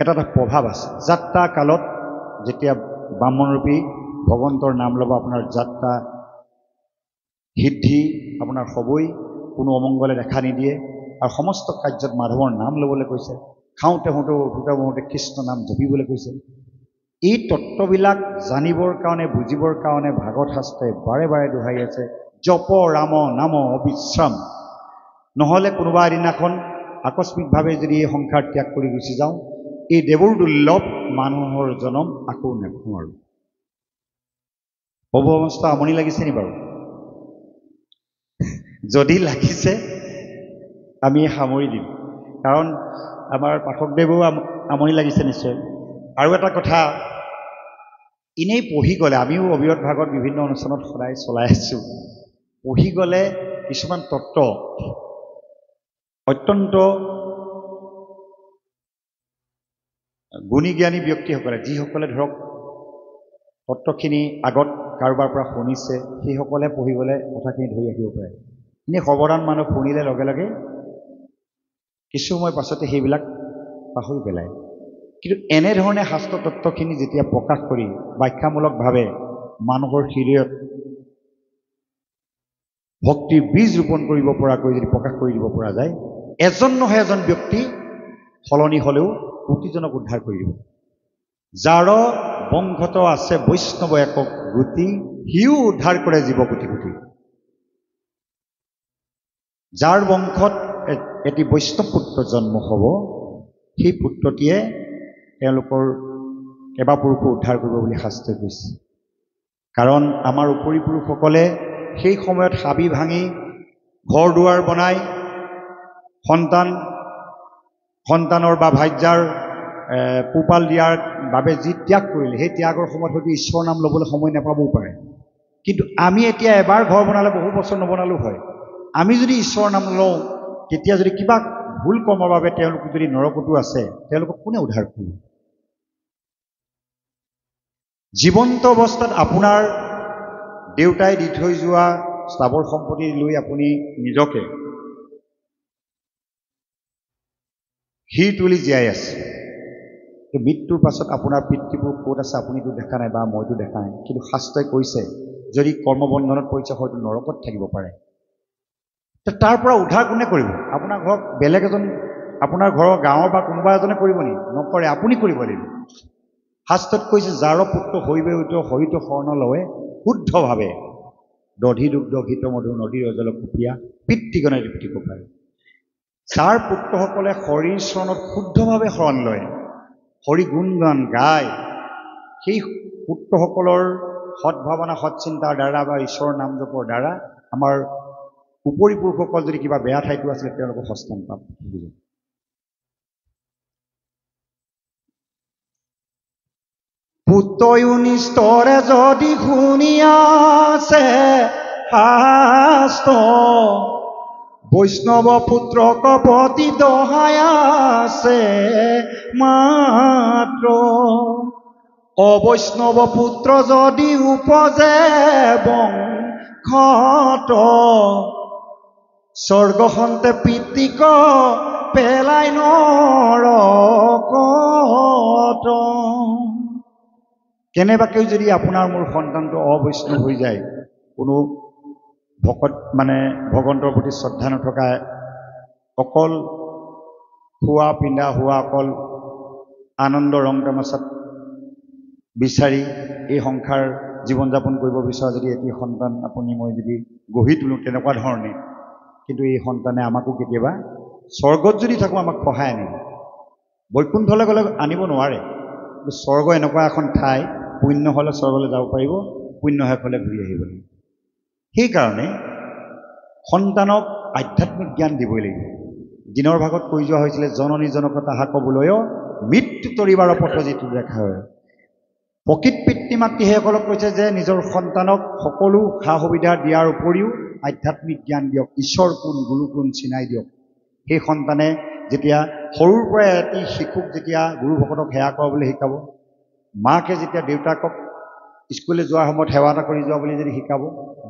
এটা প্ৰভাৱ আছে। যাত্ৰা কালত যেতিয়া ব্ৰাহ্মণৰূপী ভগৱন্তৰ নাম ল'ব, আপোনাৰ যাত্ৰা সিদ্ধি আপোনাৰ হ'বই, কোনো অমংগলে দেখা নিদিয়ে। আৰু সমস্ত কাৰ্যত মাধৱৰ নাম ল'বলৈ কৈছে। খাওঁতে হওঁতে উঠোতে বহোঁতে কৃষ্ণ নাম জপিবলৈ কৈছে। এই তত্ত্ববিলাক জানিবৰ কাৰণে, বুজিবৰ কাৰণে ভাগৱত শাস্ত্ৰই বাৰে বাৰে দোহাৰি আছে, জপ ৰাম নাম অবিশ্ৰাম। নহ'লে কোনোবা এদিনাখন আকস্মিকভাৱে যদি এই সংসাৰ ত্যাগ কৰি গুচি যাওঁ, এই দেৱৰ দুৰ্লভ মানুহৰ জনম আকৌ নেপাওঁ আৰু। প্ৰভু অৱস্থা আমনি লাগিছে নি বাৰু? যদি লাগিছে আমি সামৰি দিম, কাৰণ আমাৰ পাঠকদেৱো আমনি লাগিছে নিশ্চয়। আৰু এটা কথা, এনেই পঢ়ি গ'লে আমিও অবিৰত ভাগত বিভিন্ন অনুষ্ঠানত সদায় চলাই আছোঁ পঢ়ি গ'লে কিছুমান তত্ত্ব অত্যন্ত গুণী জ্ঞানী ব্যক্তিসকলে যিসকলে ধৰক তত্ত্বখিনি আগত কাৰোবাৰ পৰা শুনিছে সেইসকলে পঢ়ি গ'লে কথাখিনি ধৰি ৰাখিব পাৰে এনেই সৰ্বসাধাৰণ মানুহ শুনিলে লগে লগে কিছু সময় পাছতে সেইবিলাক পাহৰি পেলায় কিন্তু এনেধৰণে শাস্ত্ৰ তত্ত্বখিনি যেতিয়া প্ৰকাশ কৰি ব্যাখ্যামূলকভাৱে মানুহৰ হৃদয়ত ভক্তিৰ বীজ ৰোপণ কৰিব পৰাকৈ যদি প্ৰকাশ কৰি দিব পৰা যায় এজন নহয় এজন ব্যক্তি সলনি হ'লেও প্ৰতিজনক উদ্ধাৰ কৰি দিব যাৰ বংশত আছে বৈষ্ণৱ একক গতি সিও উদ্ধাৰ কৰে জীৱ কোটি কোটি যাৰ বংশত এটি বৈষ্ণৱ পুত্ৰ জন্ম হ'ব সেই পুত্ৰটিয়ে তেওঁলোকৰ কেবা পুৰুষো উদ্ধাৰ কৰিব বুলি শাস্ত্ৰই কৈছে কাৰণ আমাৰ উপৰি পুৰুষসকলে সেই সময়ত হাবি ভাঙি ঘৰ দুৱাৰ বনাই সন্তানৰ বা ভাৰ্যাৰ পোহপাল দিয়াৰ বাবে যি ত্যাগ কৰিলে সেই ত্যাগৰ সময়ত হয়তো ঈশ্বৰৰ নাম ল'বলৈ সময় নাপাবও পাৰে কিন্তু আমি এতিয়া এবাৰ ঘৰ বনালে বহু বছৰ নবনালেও হয় আমি যদি ঈশ্বৰৰ নাম লওঁ তেতিয়া যদি কিবা ভুল কৰ্মৰ বাবে তেওঁলোক যদি নৰকতো আছে তেওঁলোকক কোনে উদ্ধাৰ কৰিব জীৱন্ত অৱস্থাত আপোনাৰ দেউতাই দি থৈ যোৱা স্থাবৰ সম্পত্তি লৈ আপুনি নিজকে হিৰ তুলি জীয়াই আছে মৃত্যুৰ পাছত আপোনাৰ পিতৃপুৰুষ ক'ত আছে আপুনিতো দেখা নাই বা মইতো দেখা নাই কিন্তু শাস্ত্ৰই কৈছে যদি কৰ্মবন্ধনত পৰিছে হয়তো নৰকত থাকিব পাৰে তাৰ পৰা উদ্ধাৰ কোনে কৰিব আপোনাৰ ঘৰত বেলেগ এজন আপোনাৰ ঘৰৰ গাঁৱৰ বা কোনোবা এজনে কৰিব নেকি নকৰে আপুনি কৰিব লাগিব শাস্ত্ৰত কৈছে যাৰ পুত্ৰ হৈবে হৰিত শৰণ লয় শুদ্ধভাৱে দধি দুগ্ধ ঘিত মধু নদীৰ অজল কুপিয়া পিতৃগণে তৃপ্তি কপায় যাৰ পুত্ৰসকলে হৰিৰ চৰণত শুদ্ধভাৱে শৰণ লয় হৰি গুণগান গায় সেই পুত্ৰসকলৰ সৎভাৱনা সৎচিন্তাৰ দ্বাৰা বা ঈশ্বৰৰ নাম জপৰ দ্বাৰা আমাৰ উপৰি পুৰুষসকল যদি কিবা বেয়া ঠাইটো আছিলে তেওঁলোকক সস্তান পাব পুত্ৰয়ো নিষ্ঠৰে যদি শুনি আছে শাস্ত্ৰ বৈষ্ণৱ পুত্ৰক প্ৰতি দহাই আছে মাত্ৰ অবৈষ্ণৱ পুত্ৰ যদি উপজে বংশত স্বৰ্গসন্তে পিতৃক পেলাই নৰকত কেনেবাকৈ যদি আপোনাৰ মোৰ সন্তানটো অবৈষ্ণৱ হৈ যায় কোনো ভকত মানে ভগৱন্তৰ প্ৰতি শ্ৰদ্ধা নথকা অকল খোৱা পিন্ধা হোৱা অকল আনন্দ ৰং তামাচাত বিচাৰি এই সংসাৰ জীৱন যাপন কৰিব বিচৰা যদি এটি সন্তান আপুনি মই যদি গঢ়ি তোলোঁ তেনেকুৱা ধৰণে কিন্তু এই সন্তানে আমাকো কেতিয়াবা স্বৰ্গত যদি থাকোঁ আমাক সহায় আনিব বৈকুণ্ঠলৈ গ'লে আনিব নোৱাৰে কিন্তু স্বৰ্গ এনেকুৱা এখন ঠাই পুণ্য হ'লে স্বৰ্গলৈ যাব পাৰিব পুণ্য শেষ হ'লে ঘূৰি আহিব লাগিব সেইকাৰণে সন্তানক আধ্যাত্মিক জ্ঞান দিবই লাগিব দিনৰ ভাগত কৈ যোৱা হৈছিলে জননী জনক তাহা ক'বলৈ মৃত্যু তৰিবাৰ পথ যিটো দেখা হয় প্ৰকৃত পিতৃ মাতৃসকলক কৈছে যে নিজৰ সন্তানক সকলো সা সুবিধা দিয়াৰ উপৰিও আধ্যাত্মিক জ্ঞান দিয়ক ঈশ্বৰ কোন গুৰু কোন চিনাই দিয়ক সেই সন্তানে যেতিয়া সৰুৰ পৰাই এটি শিশুক যেতিয়া গুৰু ভকতক সেৱা কৰাবলৈ শিকাব মাকে যেতিয়া দেউতাকক স্কুললৈ যোৱাৰ সময়ত সেৱা এটা কৰি যোৱা বুলি যদি শিকাব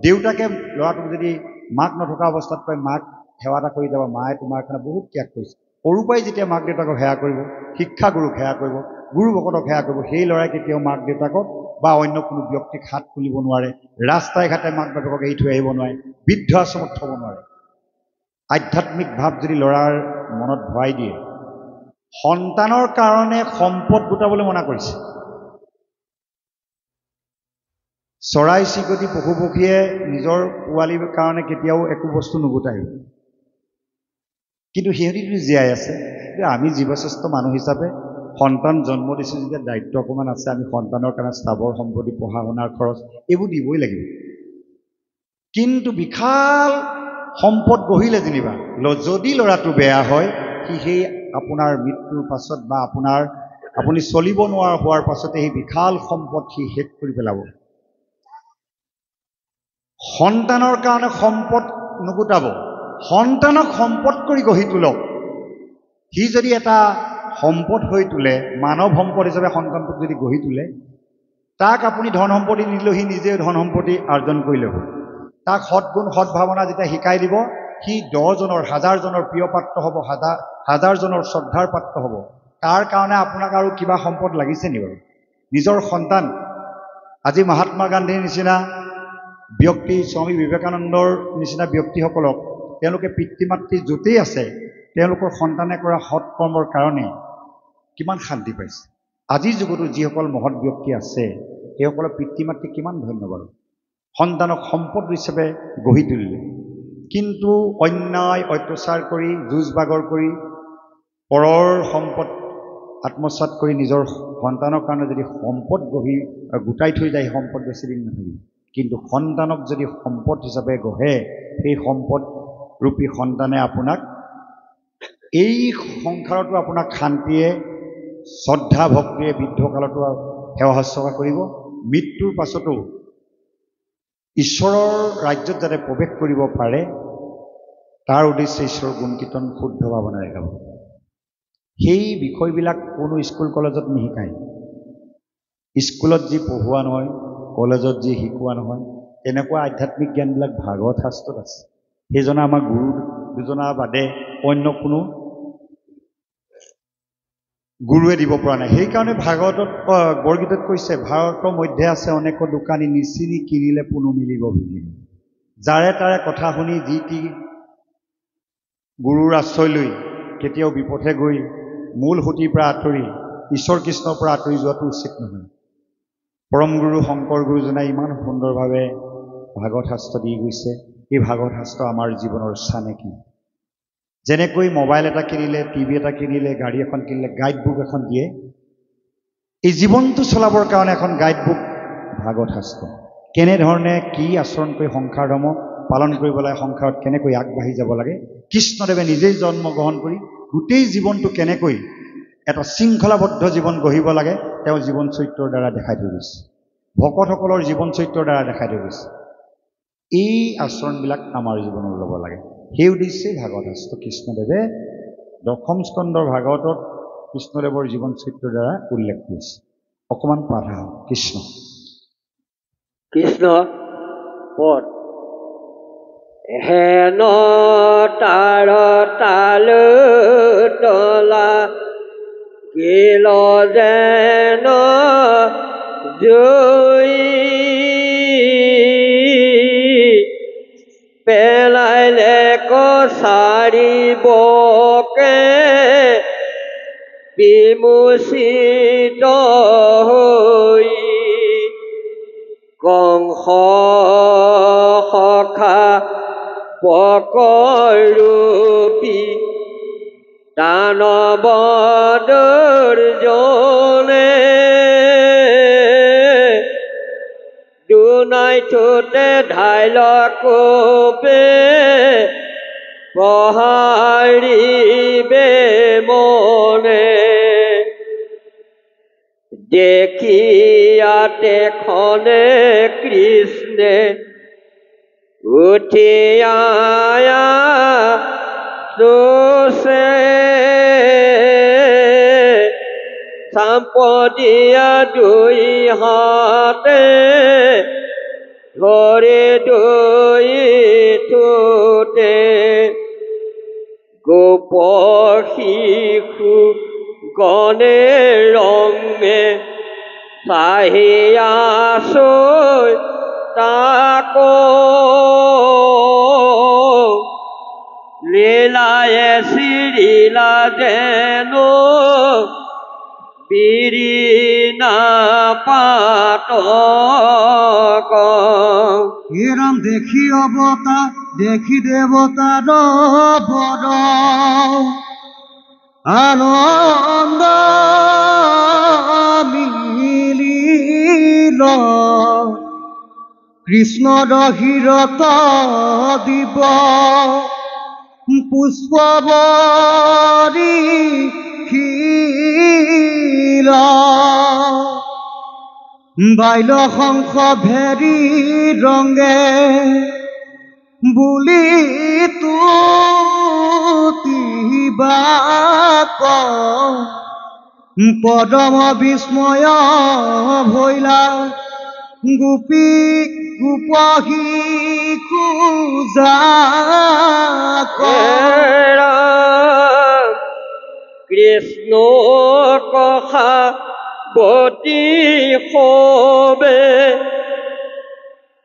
দেউতাকে ল'ৰাটোক যদি মাক নথকা অৱস্থাত কয় মাক সেৱা এটা কৰি যাব মায়ে তোমাৰ কাৰণে বহুত ত্যাগ কৰিছে সৰুৰ পৰাই যেতিয়া মাক দেউতাকক সেৱা কৰিব শিক্ষাগুৰুক সেৱা কৰিব গুৰু ভকতক সেৱা কৰিব সেই ল'ৰাই কেতিয়াও মাক দেউতাকক বা অন্য কোনো ব্যক্তিক হাত তুলিব নোৱাৰে ৰাস্তাই ঘাটে মাক দেউতাকক এৰি থৈ আহিব নোৱাৰে বৃদ্ধ আশ্ৰমত থ'ব নোৱাৰে আধ্যাত্মিক ভাৱ যদি ল'ৰাৰ মনত ভৰাই দিয়ে সন্তানৰ কাৰণে সম্পদ গোটাবলৈ মনা কৰিছে চৰাই চিৰিকটি পশু পক্ষীয়ে নিজৰ পোৱালিৰ কাৰণে কেতিয়াও একো বস্তু নুগোটায় কিন্তু সিহঁতিতো জীয়াই আছে আমি জীৱশ্ৰেষ্ঠ মানুহ হিচাপে সন্তান জন্ম দিছোঁ যেতিয়া দায়িত্ব অকণমান আছে আমি সন্তানৰ কাৰণে স্থাবৰ সম্পত্তি পঢ়া শুনাৰ খৰচ এইবোৰ দিবই লাগিব কিন্তু বিশাল সম্পদ গঢ়িলে যেনিবা যদি ল'ৰাটো বেয়া হয় সি সেই আপোনাৰ মৃত্যুৰ পাছত বা আপোনাৰ আপুনি চলিব নোৱাৰা হোৱাৰ পাছতে সেই বিশাল সম্পদ সি শেষ কৰি পেলাব। সন্তানৰ কাৰণে সম্পদ নুগুটাব, সন্তানক সম্পদ কৰি গঢ়ি তোলক। সি যদি এটা সম্পদ হৈ তোলে, মানৱ সম্পদ হিচাপে সন্তানটোক যদি গঢ়ি তোলে, তাক আপুনি ধন সম্পত্তি নিদিলেও সি নিজে ধন সম্পত্তি অৰ্জন কৰি ল'ব। তাক সৎগুণ সৎভাৱনা যেতিয়া শিকাই দিব, সি 10 জনৰ 1000 জনৰ প্ৰিয় পাত্ৰ হ'ব, 1000 জনৰ শ্ৰদ্ধাৰ পাত্ৰ হ'ব। তাৰ কাৰণে আপোনাক আৰু কিবা সম্পদ লাগিছে নি বাৰু? নিজৰ সন্তান, আজি মহাত্মা গান্ধীৰ নিচিনা ব্যক্তি, স্বামী বিবেকানন্দৰ নিচিনা ব্যক্তিসকলক তেওঁলোকে পিতৃ মাতৃ য'তেই আছে তেওঁলোকৰ সন্তানে কৰা সৎকৰ্মৰ কাৰণে কিমান শান্তি পাইছে। আজিৰ যুগতো যিসকল মহৎ ব্যক্তি আছে সেইসকলৰ পিতৃ মাতৃ কিমান ধন্যবাদ, সন্তানক সম্পদ হিচাপে গঢ়ি তুলিলে। কিন্তু অন্যায় অত্যাচাৰ কৰি, যুঁজ বাগৰ কৰি, পৰৰ সম্পদ আত্মসাৎ কৰি নিজৰ সন্তানৰ কাৰণে যদি সম্পদ গোটাই থৈ যায়, সম্পদ বেছি দিন নাথাকিব। কিন্তু সন্তানক যদি সম্পদ হিচাপে গঢ়ে, সেই সম্পদ ৰূপী সন্তানে আপোনাক এই সংসাৰতো আপোনাক শান্তিয়ে শ্ৰদ্ধা ভক্তিয়ে বৃদ্ধকালতো সেৱা শুশ্ৰূষা কৰিব। মৃত্যুৰ পাছতো ঈশ্বৰৰ ৰাজ্যত যাতে প্ৰৱেশ কৰিব পাৰে তাৰ উদ্দেশ্যে ঈশ্বৰৰ গুণ কীৰ্তন শুদ্ধ ভাৱনাৰে গাব। সেই বিষয়বিলাক কোনো স্কুল কলেজত নিশিকায়। স্কুলত যি পঢ়োৱা নহয়, কলেজত যি শিকোৱা নহয়, তেনেকুৱা আধ্যাত্মিক জ্ঞানবিলাক ভাগৱত শাস্ত্ৰত আছে। সেইজনা আমাৰ গুৰু দুজনা বাদে অন্য কোনো গুৰুৱে দিব পৰা নাই। সেইকাৰণে ভাগৱতত বৰগীতত কৈছে, ভাৰতৰ মধ্যে আছে অনেক দোকানী, নিচিনি কিনিলে পুনু মিলিব ভিগিনি। যাৰে তাৰে কথা শুনি যি টি গুৰুৰ আশ্ৰয় লৈ কেতিয়াও বিপথে গৈ মূল সুঁতিৰ পৰা আঁতৰি ঈশ্বৰ কৃষ্ণৰ পৰা আঁতৰি যোৱাটো উচিত নহয়। পৰম গুৰু শংকৰ গুৰুজনাই ইমান সুন্দৰভাৱে ভাগৱত শাস্ত্ৰ দি গৈছে। এই ভাগৱত শাস্ত্ৰ আমাৰ জীৱনৰ স্থানে কি? যেনেকৈ মোবাইল এটা কিনিলে, টিভি এটা কিনিলে, গাড়ী এখন কিনিলে গাইড বুক এখন দিয়ে, এই জীৱনটো চলাবৰ কাৰণে এখন গাইড বুক ভাগৱত শাস্ত্ৰ। কেনেধৰণে কি আচৰণ কৰি সংসাৰ ধৰ্ম পালন কৰিব লাগে, সংসাৰত কেনেকৈ আগবাঢ়ি যাব লাগে, কৃষ্ণদেৱে নিজেই জন্মগ্ৰহণ কৰি গোটেই জীৱনটো কেনেকৈ এটা শৃংখলাবদ্ধ জীৱন গঢ়িব লাগে তেওঁ জীৱন চৰিত্ৰৰ দ্বাৰা দেখাই থৈ গৈছে। ভকতসকলৰ জীৱন চৰিত্ৰৰ দ্বাৰা দেখাই থৈ গৈছে। এই আচৰণবিলাক আমাৰ জীৱনত ল'ব লাগে। সেই উদ্দেশ্যে ভাগৱত শাস্ত্ৰ কৃষ্ণদেৱে 10ম স্কন্ধৰ ভাগৱতত কৃষ্ণদেৱৰ জীৱন চৰিত্ৰৰ দ্বাৰা উল্লেখ কৰিছে। অকণমান পাঠ কৃষ্ণ কৃষ্ণ পদ হেন তাৰ তাল তলা গেল যেন জুই পেলাইলে কছাৰিবকে বিমোচিত হৈ কংস সখা পকৰূপী দানৱ দুৰ্জনে দুনাই থোতে ঢাইল কোপে পহাৰিবে মনে দেখিয়াতে খনে কৃষ্ণে উঠি আয়া চোচে চাম্পদিয়া দুই হাতে ধৰে দুই ঠোঁটে গোপ শিশু গণে ৰঙে চাহিয়া চৈ তাকো লীলায়ে চিৰিলা যেনো বিৰিণা পাতক এৰম দেখি অবতাৰ দেখি দেবতাৰ বড় আনন্দ মিলিল কৃষ্ণ ৰহিৰত দিব পুষ্পবৰী বাইল শংখ ভেৰি ৰঙে বুলি তুতিবা পদম বিস্ময় ভৈলা গোপী গোপহী খোজা কৃষ্ণ কথা বতি সবে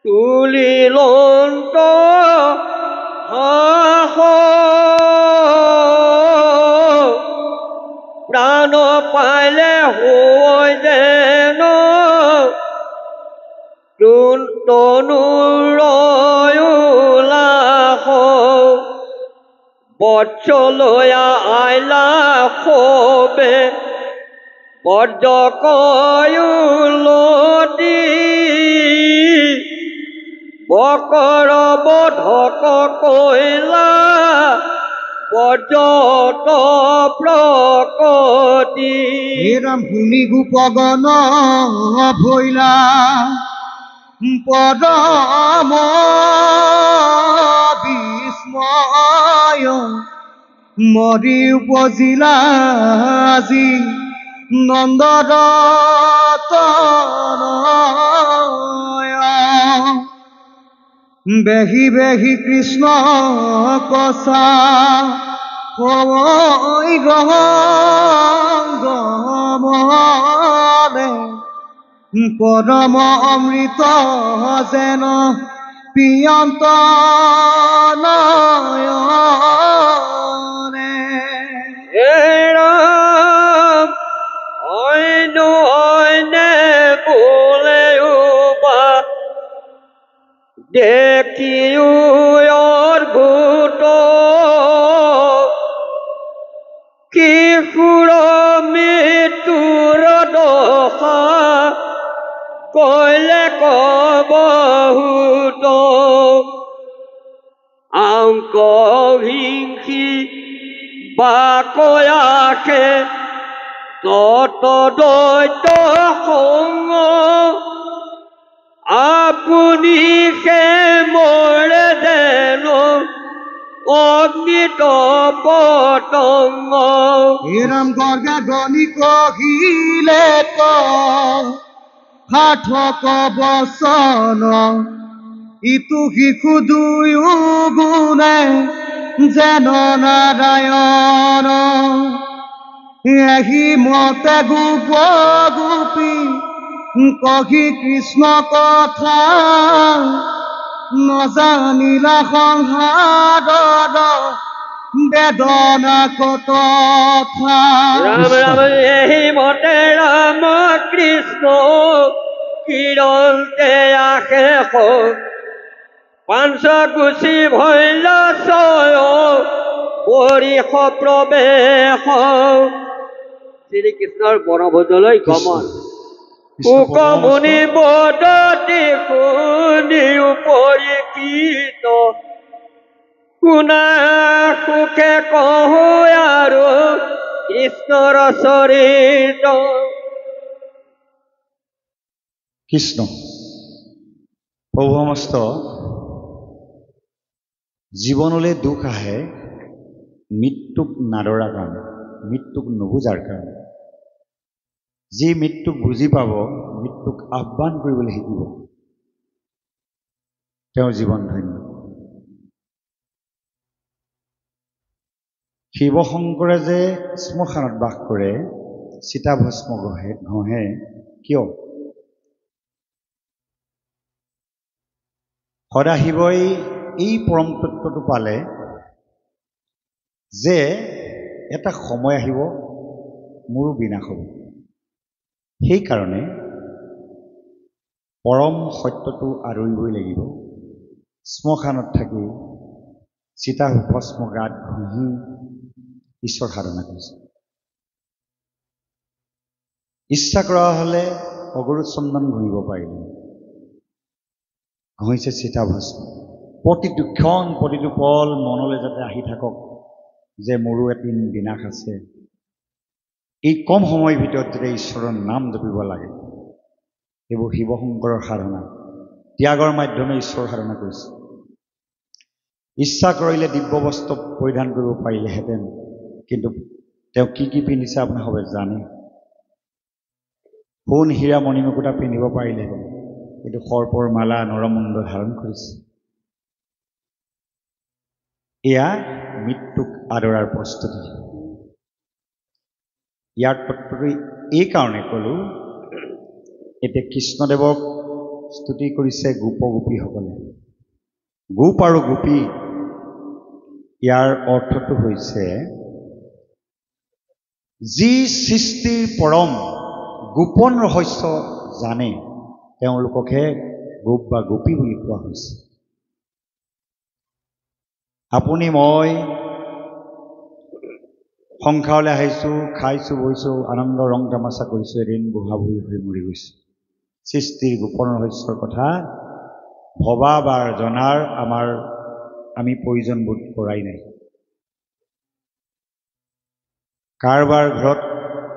তুলিলন্ত প্রাণ পাইলে হৈ যেন তনুৰলাস বৎসলয়া আইলা সবে বজ্ৰকয়ুলতি বকৰ বধক কৈলা বজ্ৰত প্ৰকতি ৰাম শুনি গোপগণ ভৈলা পদম বিস্ময় মৰি উপজিলা আজি নন্দৰতনয় বেহি বেহি কৃষ্ণ কচা হৈ গমনে পৰম অমৃত যেন পিয়ন্ত নয়নে অইনে বোলেও বা দেখিও অদ্ভুত কিশোৰ মৃত্যুৰ দশা কৈলে কবহুত অংক হিংসি বা কয়াসে তত দৈত সংগ আপুনি সে মৰে যেন অগ্নিত পতংগ ৰাম গৰ্গা গণি কহিলে সাৰ্থক বচন ইটো শিশু দুয়ো গুণে যেন নাৰায়ণ এহি মতে গোপ গোপী কহি কৃষ্ণ কথা নজানিলা সংসাৰৰ বেদনা কত ৰাম ৰাম এই মতে ৰাম কৃষ্ণ কিৰণতে আশে পাঞ্চকুচি ভৈল চয় বৰিষ প্ৰৱেশ শ্ৰীকৃষ্ণৰ বনভোজলৈ গমন সুকমুনি বদতি শুনি উপৰিকৃত শুনা সুখে কহো আৰু কৃষ্ণৰ চৰিত কৃষ্ণ প্ৰভু সমস্ত জীৱনলৈ দুখ আহে মৃত্যুক নাদৰা কাৰণে মৃত্যুক নুবুজাৰ কাৰণে যি মৃত্যুক বুজি পাব মৃত্যুক আহ্বান কৰিবলৈ শিকিব তেওঁৰ জীৱন ধন্য শিৱ শংকৰে যে শ্মশানত বাস কৰে চিতাভস্ম ঘঁহে কিয় সদাশিৱই এই পৰম তত্ত্বটো পালে যে এটা সময় আহিব মোৰো বিনাশ হ'ব সেইকাৰণে পৰম সত্যটো আদৰিবই লাগিব শ্মশানত থাকি চিতাভস্ম গাত ঘঁহি ঈশ্বৰ সাধনা কৰিছে ইচ্ছা কৰা হ'লে অগৰু চন্দন ঘঁহিব পাৰিলে ঘঁহিছে চিতাভস্ম প্ৰতিটো ক্ষণ প্ৰতিটো পল মনলৈ যাতে আহি থাকক যে মোৰো এদিন বিনাশ আছে এই কম সময়ৰ ভিতৰত যদি ঈশ্বৰৰ নাম জপিব লাগে, এইবোৰ শিৱ শংকৰৰ সাধনা, ত্যাগৰ মাধ্যমে ঈশ্বৰ সাধনা কৰিছে। ইচ্ছা কৰিলে দিব্য বস্ত্ৰ পৰিধান কৰিব পাৰিলেহেঁতেন, কিন্তু তেওঁ কি পিন্ধিছে আপুনি সবে জানে। সোণ হীৰা মণিমুকুতা পিন্ধিব পাৰিলেহেঁতেন, কিন্তু সৰ্পৰ মালা নৰমুণ্ড ধাৰণ কৰিছে। এয়া মৃত্যুক আদৰাৰ প্ৰস্তুতি। ইয়াৰ তত্ত্বটো এই কাৰণে ক'লোঁ, এতিয়া কৃষ্ণদেৱক স্তুতি কৰিছে গোপগোপীসকলে। গোপ আৰু গোপী, ইয়াৰ অৰ্থটো হৈছে যি সৃষ্টিৰ পৰম গোপন ৰহস্য জানে, তেওঁলোককহে গোপ বা গোপী বুলি কোৱা হৈছে। আপুনি মই সংসাৰলৈ আহিছোঁ, খাইছোঁ, বৈছোঁ, আনন্দ ৰং তামাচা কৰিছোঁ, এদিন বুঢ়া বুঢ়ী হৈ মৰি গৈছোঁ। সৃষ্টিৰ গোপন ৰহস্যৰ কথা ভবা বা জনাৰ আমি প্ৰয়োজন বোধ কৰাই নাই। কাৰোবাৰ ঘৰত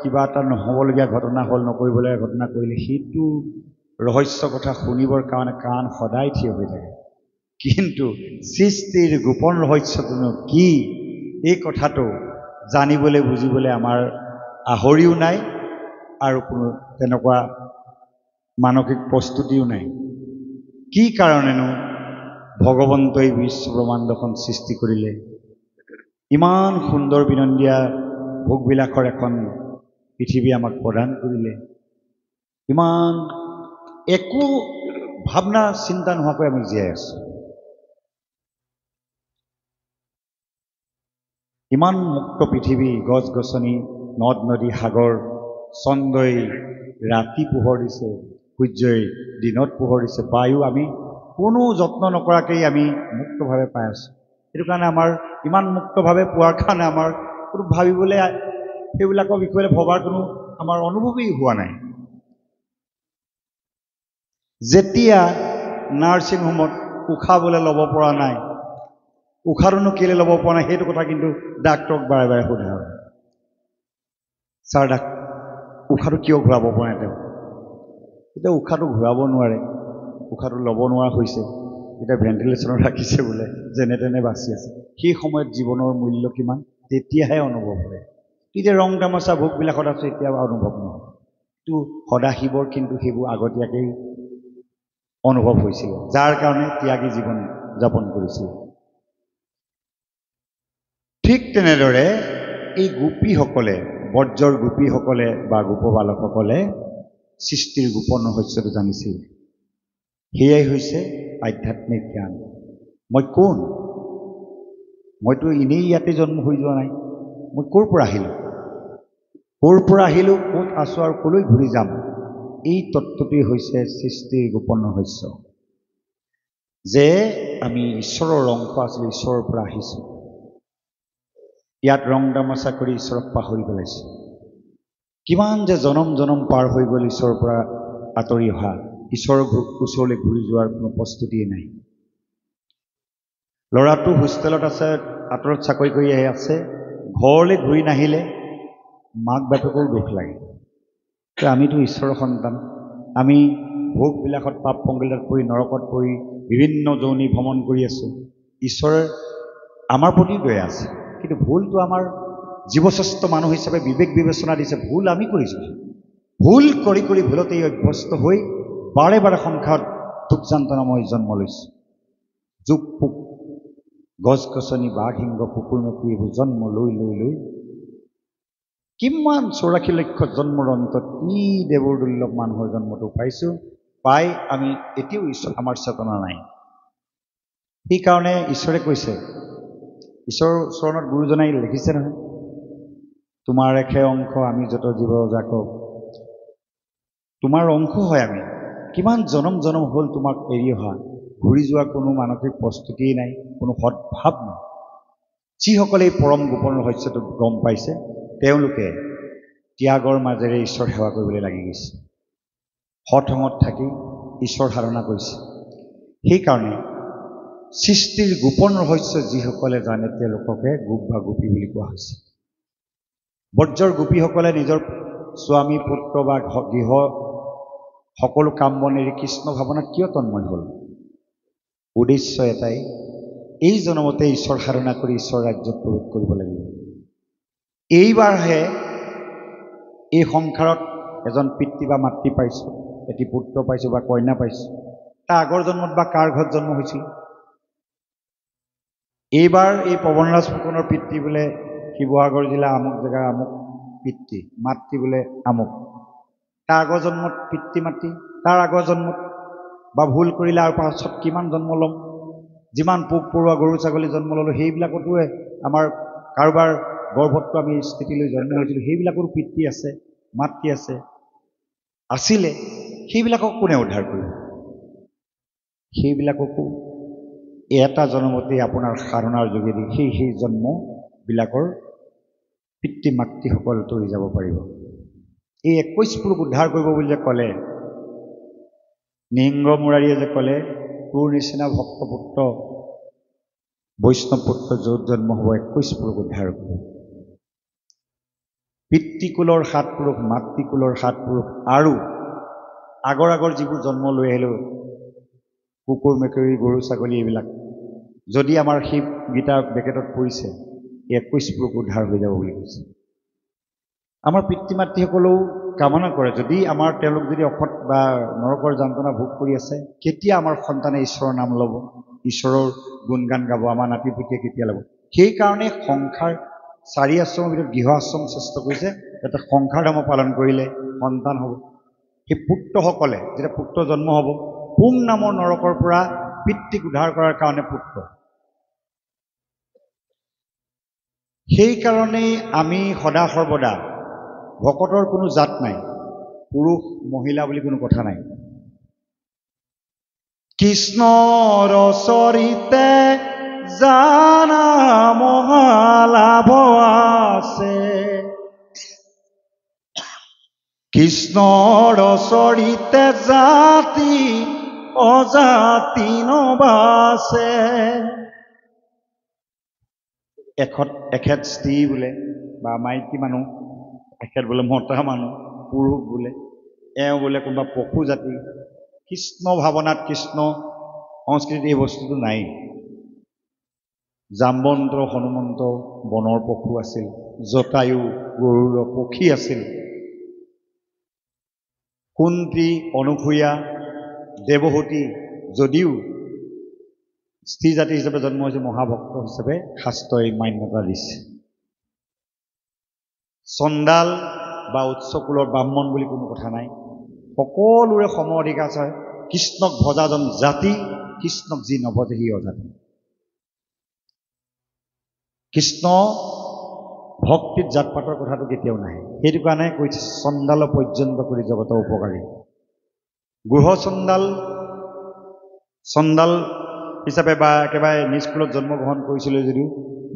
কিবা এটা নহ'বলগীয়া ঘটনা হ'ল, নকৰিবলগীয়া ঘটনা কৰিলে, সেইটো ৰহস্য কথা শুনিবৰ কাৰণে কাণ সদায় থিয় হৈ থাকে। কিন্তু সৃষ্টিৰ গোপন ৰহস্যটোনো কি, এই কথাটো জানিবলৈ বুজিবলৈ আমাৰ আহৰিও নাই আৰু কোনো তেনেকুৱা মানসিক প্ৰস্তুতিও নাই। কি কাৰণেনো ভগৱন্তই বিশ্ব ব্ৰহ্মাণ্ডখন সৃষ্টি কৰিলে, ইমান সুন্দৰ বিনন্দীয়া ভোগবিলাসৰ এখন পৃথিৱী আমাক প্ৰদান কৰিলে, ইমান একো ভাৱনা চিন্তা নোহোৱাকৈ আমি জীয়াই আছোঁ। ইমান মুক্ত পৃথিৱী, গছ গছনি, নদ নদী, সাগৰ, চন্দ্ৰই ৰাতি পোহৰ দিছে, সূৰ্যই দিনত পোহৰ দিছে, বায়ু আমি কোনো যত্ন নকৰাকেই আমি মুক্তভাৱে পাই আছোঁ। সেইটো কাৰণে আমাৰ ইমান মুক্তভাৱে পোৱাৰ কাৰণে আমাৰ কোনো ভাবিবলৈ, সেইবিলাকৰ বিষয়ে ভবাৰ কোনো আমাৰ অনুভৱেই হোৱা নাই। যেতিয়া নাৰ্ছিং হোমত উশাহ বোলে ল'ব পৰা নাই, উশাহটোনো কেলৈ ল'ব পৰা নাই, সেইটো কথা কিন্তু ডাক্তৰক বাৰে বাৰে সোধা হয়। ছাৰ উশাহটো কিয় ঘূৰাব পৰা নাই তেওঁ? এতিয়া উশাহটো ঘূৰাব নোৱাৰে, উশাহটো ল'ব নোৱাৰা হৈছে, এতিয়া ভেণ্টিলেশ্যনত ৰাখিছে বোলে, যেনে তেনে বাচি আছে। সেই সময়ত জীৱনৰ মূল্য কিমান, তেতিয়াহে অনুভৱ হয়। এতিয়া ৰং তামাচা ভোগবিলাকত আছোঁ, এতিয়া অনুভৱ নহয়। কিন্তু সদাশিৱৰ কিন্তু সেইবোৰ আগতীয়াকৈ অনুভৱ হৈছিল, যাৰ কাৰণে ত্যাগী জীৱন যাপন কৰিছিল। ঠিক তেনেদৰে এই গোপীসকলে, বৰ্জৰ গোপীসকলে বা গোপবালকসকলে সৃষ্টিৰ গোপন ৰহস্যটো জানিছিল। সেয়াই হৈছে আধ্যাত্মিক জ্ঞান। মই কোন? মইতো এনেই ইয়াতে জন্ম হৈ যোৱা নাই। মই ক'ৰ পৰা আহিলোঁ, ক'ত আছোঁ আৰু ক'লৈ ঘূৰি যাম, এই তত্ত্বটোৱেই হৈছে সৃষ্টিৰ গোপন ৰহস্য। যে আমি ঈশ্বৰৰ অংশ আছিলোঁ, ঈশ্বৰৰ পৰা আহিছোঁ। ইয়াত ৰং তামাচা কৰি ঈশ্বৰক পাহৰি পেলাইছোঁ। কিমান যে জনম জনম পাৰ হৈ গ'ল ঈশ্বৰৰ পৰা আঁতৰি অহা, ঈশ্বৰৰ ওচৰলৈ ঘূৰি যোৱাৰ কোনো প্ৰস্তুতিয়ে নাই। ল'ৰাটো হোষ্টেলত আছে, আঁতৰত চাকৰি কৰি আছে, ঘৰলৈ ঘূৰি নাহিলে মাক বাপেকৰো দুখ লাগে। আমিতো ঈশ্বৰৰ সন্তান, আমি ভোগবিলাকত পাপ পংগলত পৰি, নৰকত পৰি, বিভিন্ন যৌনি ভ্ৰমণ কৰি আছোঁ। ঈশ্বৰে আমাৰ প্ৰতি দয়া আছে, কিন্তু ভুলটো আমাৰ জীৱশ্ৰেষ্ঠ মানুহ হিচাপে বিবেক বিবেচনা দিছে, ভুল আমি কৰিছোঁ। ভুল কৰি কৰি ভুলতেই অভ্যস্ত হৈ বাৰে বাৰে সংসাৰত দুখ যান্তনাময় জন্ম লৈছোঁ। জোক পোক, গছ গছনি, বাঘ সিংহ, কুকুৰ মেকুৰী, এইবোৰ জন্ম লৈ লৈ লৈ কিমান 84 লক্ষ জন্মৰ অন্তত ই দেৱৰ দুৰ্লভ মানুহৰ জন্মটো পাইছোঁ। পাই আমি এতিয়াও ঈশ্বৰ, আমাৰ চেতনা নাই। সেইকাৰণে ঈশ্বৰে কৈছে, ঈশ্বৰৰ চৰণত গুৰুজনাই লিখিছে নহয়, তোমাৰ একে অংশ আমি যত জীৱ জাকক, তোমাৰ অংশ হয় আমি। কিমান জনম জনম হ'ল তোমাক এৰি অহা, ঘূৰি যোৱাৰ কোনো মানসিক প্ৰস্তুতিয়েই নাই, কোনো সদ্ভাৱ নাই। যিসকলে এই পৰম গোপন ৰহস্যটো গম পাইছে, তেওঁলোকে ত্যাগৰ মাজেৰে ঈশ্বৰ সেৱা কৰিবলৈ লাগি গৈছে, সৎসংগত থাকি ঈশ্বৰ সাধনা কৰিছে। সেইকাৰণে সৃষ্টিৰ গোপন ৰহস্য যিসকলে জানে, তেওঁলোককে গোপ বা গোপী বুলি কোৱা হৈছে। বৰ্জৰ গোপীসকলে নিজৰ স্বামী পুত্ৰ বা গৃহ সকলো কাম বন এৰি কৃষ্ণ ভাৱনাত কিয় তন্ময় হ'ল? উদ্দেশ্য এটাই, এই জনমতে ঈশ্বৰ সাধনা কৰি ঈশ্বৰ ৰাজ্যত প্ৰৱেশ কৰিব লাগিব। এইবাৰহে এই সংসাৰত এজন পিতৃ বা মাতৃ পাইছোঁ, এটি পুত্ৰ পাইছোঁ বা কন্যা পাইছোঁ। তাৰ আগৰ জন্মত বা কাৰ ঘৰত জন্ম হৈছিল? এইবাৰ এই পৱনৰাজ ফুকনৰ পিতৃ বোলে শিৱসাগৰ জিলা আমুক জেগাৰ আমুক পিতৃ, মাতৃ বোলে আমুক। তাৰ আগৰ জন্মত পিতৃ মাতৃ, তাৰ আগৰ জন্মত বা ভুল কৰিলে আৰু পাছত কিমান জন্ম ল'ম, যিমান পোক পৰুৱা গৰু ছাগলী জন্ম ল'লোঁ, সেইবিলাকতো আমাৰ কাৰোবাৰ গৰ্ভতটো আমি স্থিতি লৈ জন্ম হৈছিলোঁ, সেইবিলাকৰো পিতৃ আছে মাতৃ আছে আছিলে। সেইবিলাকক কোনে উদ্ধাৰ কৰিব? সেইবিলাককো এটা জন্মতেই আপোনাৰ সাধনাৰ যোগেদি সেই জন্মবিলাকৰ পিতৃ মাতৃসকল তৰি যাব পাৰিব। এই 21 পুৰুষ উদ্ধাৰ কৰিব বুলি যে ক'লে, নিহিংগ মুৰাৰীয়ে যে ক'লে, তোৰ নিচিনা ভক্তপুত্ৰ বৈষ্ণৱ পুত্ৰ য'ত জন্ম হ'ব 21 পুৰুষ উদ্ধাৰ কৰিব। পিতৃকুলৰ 7 পুৰুষ, মাতৃকুলৰ 7 পুৰুষ আৰু আগৰ যিবোৰ জন্ম লৈ আহিলোঁ, কুকুৰ মেকুৰী গৰু ছাগলী, এইবিলাক যদি আমাৰ সেই গীতা বেকেটত পৰিছে, 21 পুৰুষ উদ্ধাৰ হৈ যাব বুলি কৈছে। আমাৰ পিতৃ মাতৃসকলেও কামনা কৰে, যদি আমাৰ তেওঁলোক যদি অসৎ বা নৰকৰ যান্ত্ৰণা ভোগ কৰি আছে, কেতিয়া আমাৰ সন্তানে ঈশ্বৰৰ নাম ল'ব, ঈশ্বৰৰ গুণগান গাব, আমাৰ নাতি পুতিয়ে কেতিয়া ল'ব? সেইকাৰণে সংসাৰ 4 আশ্ৰমৰ ভিতৰত গৃহ আশ্ৰম শ্ৰেষ্ঠ কৰিছে, যাতে সংসাৰ ধৰ্ম পালন কৰিলে সন্তান হ'ব। সেই পুত্ৰসকলে যেতিয়া পুত্ৰ জন্ম হ'ব, পুং নামৰ নৰকৰ পৰা পিতৃক উদ্ধাৰ কৰাৰ কাৰণে পুত্ৰ। সেইকাৰণেই আমি সদা সৰ্বদা, ভকতৰ কোনো জাত নাই, পুৰুষ মহিলা বুলি কোনো কথা নাই। কৃষ্ণৰ চৰিতে জানা মহালাভ আছে, কৃষ্ণৰ চৰিতে জাতি অজাতি নবাছে। এখেত স্ত্ৰী বোলে বা মাইকী মানুহ, এখেত বোলে মতা মানুহ, পুৰুষ বোলে, এওঁ বোলে কোনোবা পশু জাতি। কৃষ্ণ ভাৱনাত, কৃষ্ণ সংস্কৃতিত এই বস্তুটো নাই। জাম্বন্ত হনুমন্ত বনৰ পশু আছিল, জটায়ু গৰুড় পক্ষী আছিল, কুন্তি অনুসূয়া দেৱহতী যদিও স্ত্ৰী জাতি হিচাপে জন্ম হৈছে, মহাভক্ত হিচাপে শাস্ত্ৰই মান্যতা দিছে। চণ্ডাল বা উচ্চকুলৰ ব্ৰাহ্মণ বুলি কোনো কথা নাই, সকলোৰে সম অধিকাৰ আছে। কৃষ্ণক ভজাজন জাতি, কৃষ্ণক যি নভজে সি অজাতি। কৃষ্ণ ভক্তিত জাত পাতৰ কথাটো কেতিয়াও নাহে। সেইটো কাৰণে কৈছে চণ্ডাল পৰ্যন্ত কৰি জগত উপকাৰী। গুহ চণ্ডাল হিচাপে বা একেবাৰে নিষ্কুলত জন্মগ্ৰহণ কৰিছিলে যদিও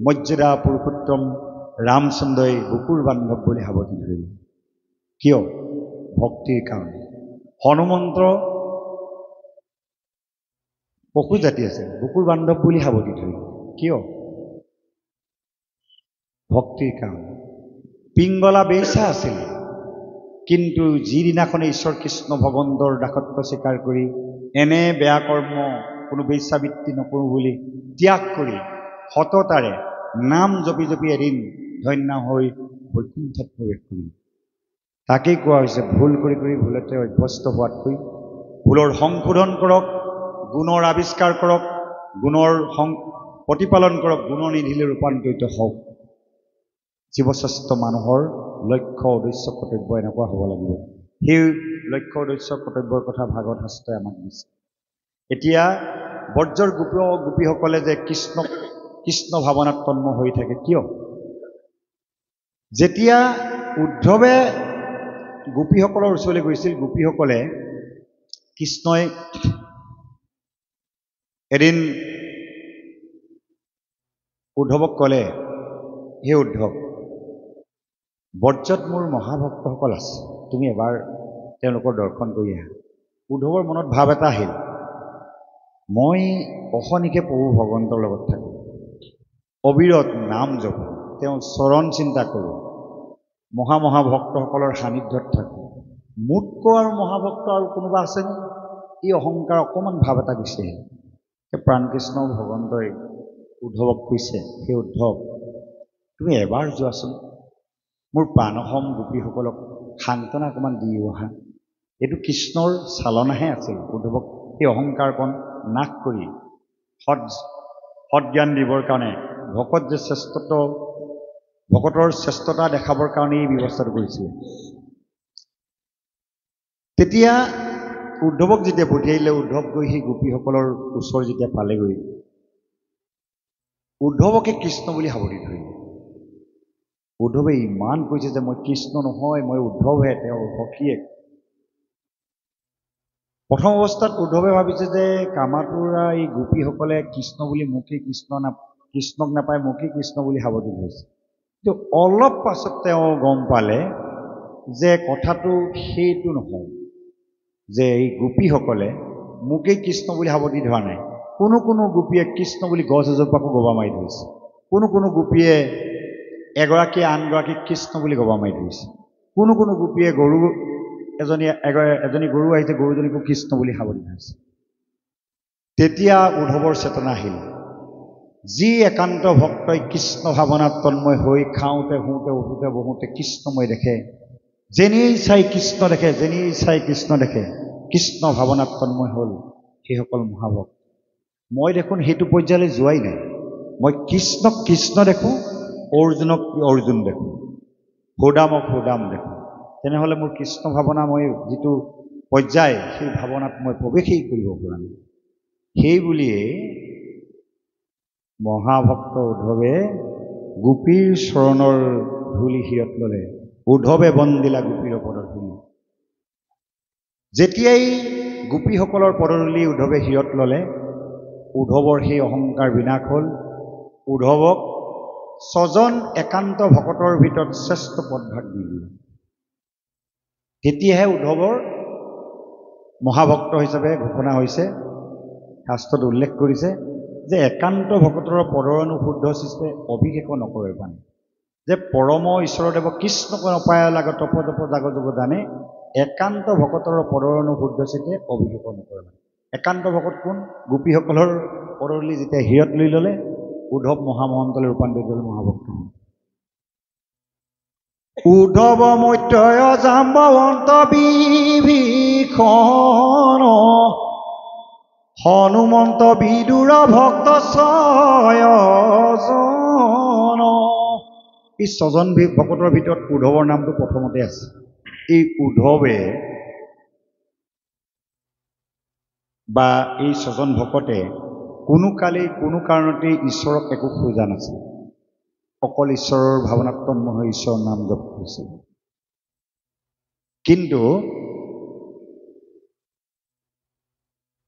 মৰ্যাদা পুৰুষোত্তম ৰামচন্দ্ৰই বুকুৰ বান্ধৱ বুলি সাৱটি ধৰিলে। কিয়? ভক্তিৰ কাৰণে। হনুমন্ত পশু জাতি আছে, বুকুৰ বান্ধৱ বুলি সাৱটি ধৰিলে। কিয়? ভক্তিৰ কাৰণে। পিংগলা বেইচা আছিল, কিন্তু যিদিনাখনে ঈশ্বৰ কৃষ্ণ ভগৱন্তৰ দাসত্ব স্বীকাৰ কৰি এনে বেয়া কৰ্ম কোনো বেইচাবৃত্তি নকৰোঁ বুলি ত্যাগ কৰি সততাৰে নাম জপি জপি এদিন ধন্য হৈ বৈকুণ্ঠত প্ৰৱেশ কৰিল। তাকেই কোৱা হৈছে, ভুল কৰি কৰি ভুলতে অভ্যস্ত হোৱাতকৈ ভুলৰ সংশোধন কৰক, গুণৰ আৱিষ্কাৰ কৰক, গুণৰ প্ৰতিপালন কৰক, গুণনিধিলৈ ৰূপান্তৰিত হওক। জীৱশ্ৰেষ্ঠ মানুহৰ লক্ষ্য উদ্দেশ্য কৰ্তব্য এনেকুৱা হ'ব লাগিব। সেই লক্ষ্য উদ্দেশ্য কৰ্তব্যৰ কথা ভাগৱত শাস্ত্ৰই আমাক দিছে। এতিয়া বৰ্জৰ গোপীসকলে যে কৃষ্ণ ভাৱনাত তন্ময় হৈ থাকে কিয়? যেতিয়া উদ্ধৱে গোপীসকলৰ ওচৰলৈ গৈছিল, গোপীসকলে কৃষ্ণই এদিন উদ্ধৱক ক'লে, হে উদ্ধৱ, বৰ্জত মোৰ মহাভক্তসকল আছে, তুমি এবাৰ তেওঁলোকৰ দৰ্শন কৰি আহা। উদ্ধৱৰ মনত ভাৱ এটা আহিল, মই অহনিকে প্ৰভু ভগৱন্তৰ লগত থাকোঁ, অবিৰত নাম জপোঁ, তেওঁ চৰণ চিন্তা কৰোঁ, মহাভক্তসকলৰ সান্নিধ্যত থাকোঁ। মোতকৈ আৰু মহাভক্ত আৰু কোনোবা আছেনে? এই অহংকাৰ অকণমান ভাৱ এটা গুচি আহে। প্ৰাণকৃষ্ণ ভগৱন্তই উদ্ধৱক কৈছে, সেই উদ্ধৱ তুমি এবাৰ যোৱাচোন, মোৰ প্ৰাণসম গোপীসকলক সান্তনা অকণমান দি অহা। এইটো কৃষ্ণৰ চালনাহে আছিল। উদ্ধৱক সেই অহংকাৰকণ নাশ কৰি সৎজ্ঞান দিবৰ কাৰণে, ভকতৰ শ্ৰেষ্ঠতা দেখাবৰ কাৰণে এই ব্যৱস্থাটো কৰিছিল। তেতিয়া উদ্ধৱক যেতিয়া পঠিয়াইলে, উদ্ধৱ গৈ সেই গোপীসকলৰ ওচৰ যেতিয়া পালেগৈ, উদ্ধৱকে কৃষ্ণ বুলি সাৱটি ধৰিলে। উদ্ধৱে ইমান কৈছে যে মই কৃষ্ণ নহয়, মই উদ্ধৱহে, তেওঁৰ সখীয়েক। প্ৰথম অৱস্থাত উদ্ধৱে ভাবিছে যে কামাতুৰা এই গোপীসকলে কৃষ্ণ বুলি মোকেই কৃষ্ণক নাপায়, মোকেই কৃষ্ণ বুলি সাৱটি ধৰিছে। কিন্তু অলপ পাছত তেওঁ গম পালে যে কথাটো সেইটো নহয়, যে এই গোপীসকলে মোকেই কৃষ্ণ বুলি সাৱটি ধৰা নাই। কোনো গোপীয়ে কৃষ্ণ বুলি গছ এজোপাকো গবা মাৰি ধৰিছে। কোনো গোপীয়ে এগৰাকীয়ে আনগৰাকীক কৃষ্ণ বুলি গবা মাৰি ধৰিছে। কোনো গোপীয়ে এজনী গৰু আহিছে, গৰুজনীকো কৃষ্ণ বুলি সাৱটি ধৰিছে। তেতিয়া উদ্ধৱৰ চেতনা আহিল, যি একান্ত ভক্তই কৃষ্ণ ভাৱনাত তন্ময় হৈ খাওঁতে শুওঁতে উঠোঁতে বহোঁতে কৃষ্ণময় দেখে, যেনেই চাই কৃষ্ণ দেখে, যেনেই চাই কৃষ্ণ দেখে, কৃষ্ণ ভাৱনাত তন্ময় হ'ল সেইসকল মহাভক্ত। মই দেখোন সেইটো পৰ্যায়লৈ যোৱাই নাই। মই কৃষ্ণক কৃষ্ণ দেখোঁ, অৰ্জুনক অৰ্জুন দেখোঁ, সুদামক সুদাম দেখোঁ। তেনেহ'লে মোৰ কৃষ্ণ ভাৱনা, মই যিটো পৰ্যায়, সেই ভাৱনাত মই প্ৰৱেশেই কৰিব পৰা নাই। সেই বুলিয়ে মহাভক্ত উদ্ধৱে গোপীৰ চৰণৰ ধূলি শিৰত ল'লে। উদ্ধৱে বন্দিলা গোপীৰ পদৰ ধূলি। যেতিয়াই গোপীসকলৰ পদধূলি উদ্ধৱে শিৰত ল'লে, উদ্ধৱৰ সেই অহংকাৰ বিনাশ হ'ল। উদ্ধৱক 6জন একান্ত ভকতৰ ভিতৰত শ্ৰেষ্ঠ পদভাগ দি দিলে। তেতিয়াহে উদ্ধৱৰ মহাভক্ত হিচাপে ঘোষণা হৈছে। শাস্ত্ৰত উল্লেখ কৰিছে যে একান্ত ভকতৰ পদৰনো শুদ্ধ চিত্তে অভিষেক নকৰে পানে, যে পৰম ঈশ্বৰদেৱ কৃষ্ণক নপায় লাগ তপ তপ জাগ যুগ জানে, একান্ত ভকতৰ পদৰনো শুদ্ধ চিত্তে অভিষেক নকৰে পানে। একান্ত ভকত কোন? গোপীসকলৰ পদধূলি যেতিয়া শিৰত লৈ ল'লে, উদ্ধৱ মহামহন্তলৈ ৰূপান্তৰিত হ'ল মহাভক্ত। উদ্ধৱ মৈত্ৰয় জাম্বৱন্ত বিভীষণ, হনুমন্ত বিদুৰ ভক্ত 6জন। এই 6জন ভকতৰ ভিতৰত উদ্ধৱৰ নামটো প্ৰথমতে আছে। এই উদ্ধৱে বা এই 6জন ভকতে কোনো কালেই কোনো কাৰণতেই ঈশ্বৰক একো খোজা নাছিল। অকল ঈশ্বৰৰ ভাৱনাত তন্ময় হৈ ঈশ্বৰৰ নাম জপ কৰিছিল। কিন্তু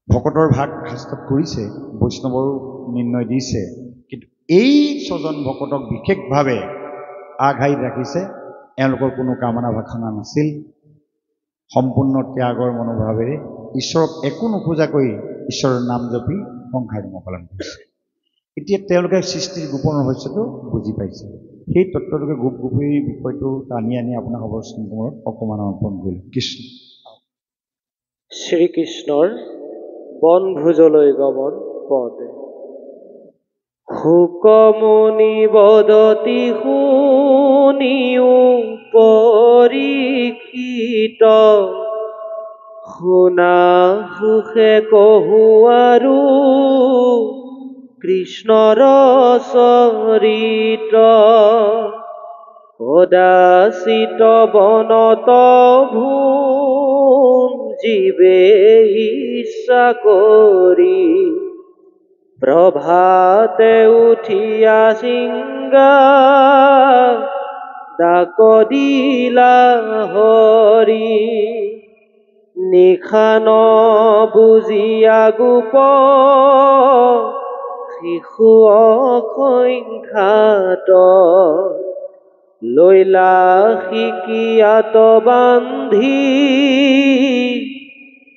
ভকতৰ ভাগ শাস্ত্ৰত কৰিছে, বৈষ্ণৱৰো নিৰ্ণয় দিছে। কিন্তু এই 6জন ভকতক বিশেষভাৱে আগশাৰীত ৰাখিছে। এওঁলোকৰ কোনো কামনা বাসনা নাছিল। সম্পূৰ্ণ ত্যাগৰ মনোভাৱেৰে ঈশ্বৰক একো নোখোজাকৈ ঈশ্বৰৰ নাম জপি সংসাৰ ধৰ্ম পালন কৰিছে। এতিয়া তেওঁলোকে সৃষ্টিৰ গোপন ৰহস্যটো বুজি পাইছে। সেই তত্ত্বটোকে গোপীৰ বিষয়টো টানি আনি আপোনাৰ খবৰ চিন্তনত অকণমান অৰ্পণ কৰিলোঁ। কৃষ্ণ। শ্ৰীকৃষ্ণৰ বনভোজলৈ গমন পদ। শুকমুনি বদতি শুনিও পৰীক্ষিত, শুনা সুখে কহো আৰু কৃষ্ণৰ চৰিত। কদাচিত বনত জীৱে ইচ্ছা কৰি, প্ৰভাতে উঠিয়া সিংগা ডাক দিলা হৰি। নিশা ন বুজিয়া গোপ শিশু অসংখ্যাত, লৈলা শিকিয়াত বান্ধি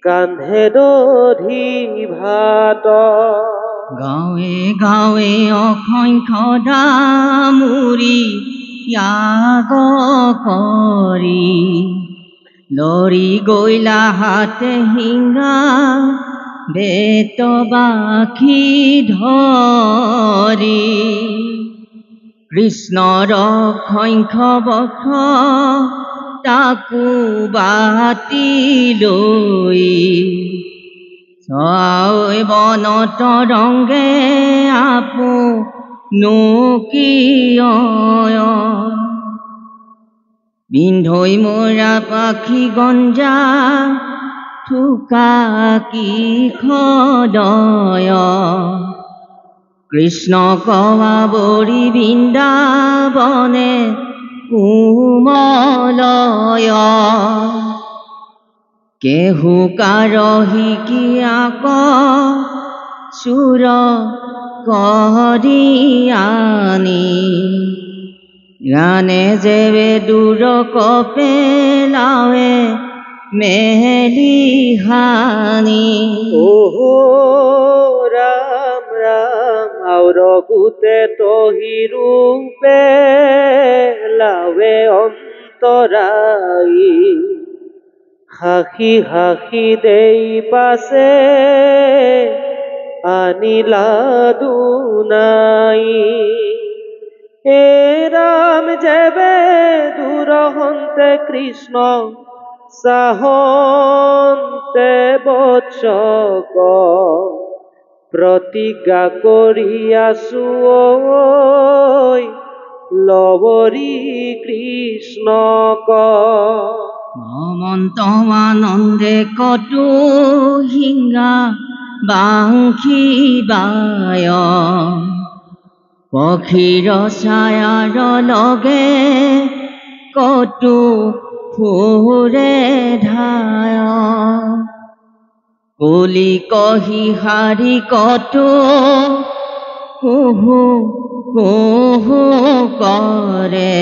কান্ধে দধি ভাত। গাঁৱে গাঁৱে অসংখ্য দামুৰি ত্যাগ কৰি লৰি গৈলা হাতে হিঙা বেতবাখি ধৰি কৃষ্ণৰ অসংখ্য বক্ষ তাকো বাতি লৈ ছয় বনত ৰংগে আপোনো কিয় বিন্ধৈ মৰা পাখি গঞ্জা থোকা কি খদয় কৃষ্ণ কৱা বৰি বৃন্দাবনে কোমলয় কেহু কাৰহি কি আক চুৰ কৰি আনি গানে যেবে দূৰ কপেলাৱে মেলি হানি ওহো ৰাম ৰাম আউৰ গুতে তহি ৰূপে লাৱে অন্তৰাই হাসি হাসি দেই পাছে আনিলা দুনাই এ ৰাম যেবে দূৰ হন্তে কৃষ্ণ সাহন্তে বৎসক প্ৰতিজ্ঞা কৰি আছো ঐ লবৰি কৃষ্ণক মমন্ত আনন্দে কটু হিংগা বাংখি বায় পক্ষীৰ ছায়াৰ লগে কটু ফুৰে ধায় কলি কহি হাৰি কটু কুহু কুহু কৰে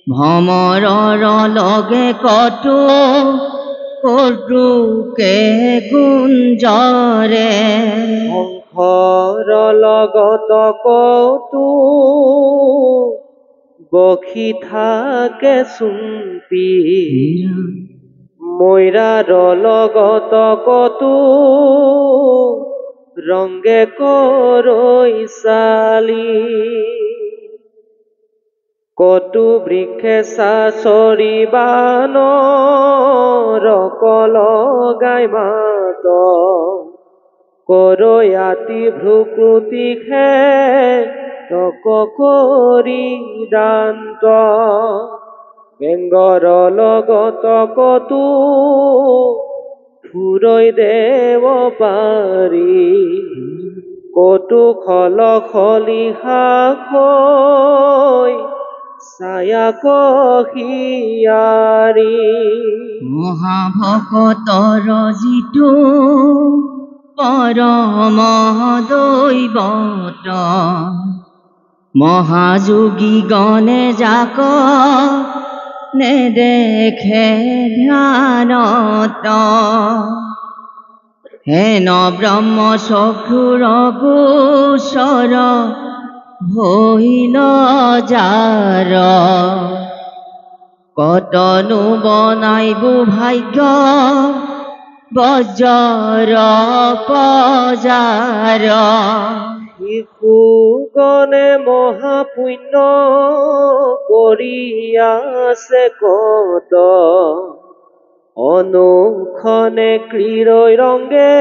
ভ্ৰমৰৰ লগে কটু কটুকে গুঞ্জৰে শংকৰ লগত কৌতু বখি থাকে চুম্পি মৈৰাৰ লগত কতো ৰংগে কৰৈ চালি কটু বৃক্ষে চাচৰি বানৰ কল গাই মাত কৰয়াতি ভ্ৰুকুটি খে তক কৰি দান্ত বেংগৰ লগত কতো ফুৰৈ দেৱ পাৰি কটু খল খলি সাখৈ ছায়া কহিয়াৰি মহাভকতৰ যিটো পৰম দৈৱত মহাযোগী গণে যাক নেদেখে ধ্যানত হেন ব্ৰহ্ম চক্ষুৰ গোচৰ ভৈল যাৰ কতনো বনাইবো ভাগ্য বজ্ৰ পজাৰ শিশুগণে মহাপুণ্য কৰি আছে কত অনুক্ষণে ক্ৰীড়ৈ ৰংগে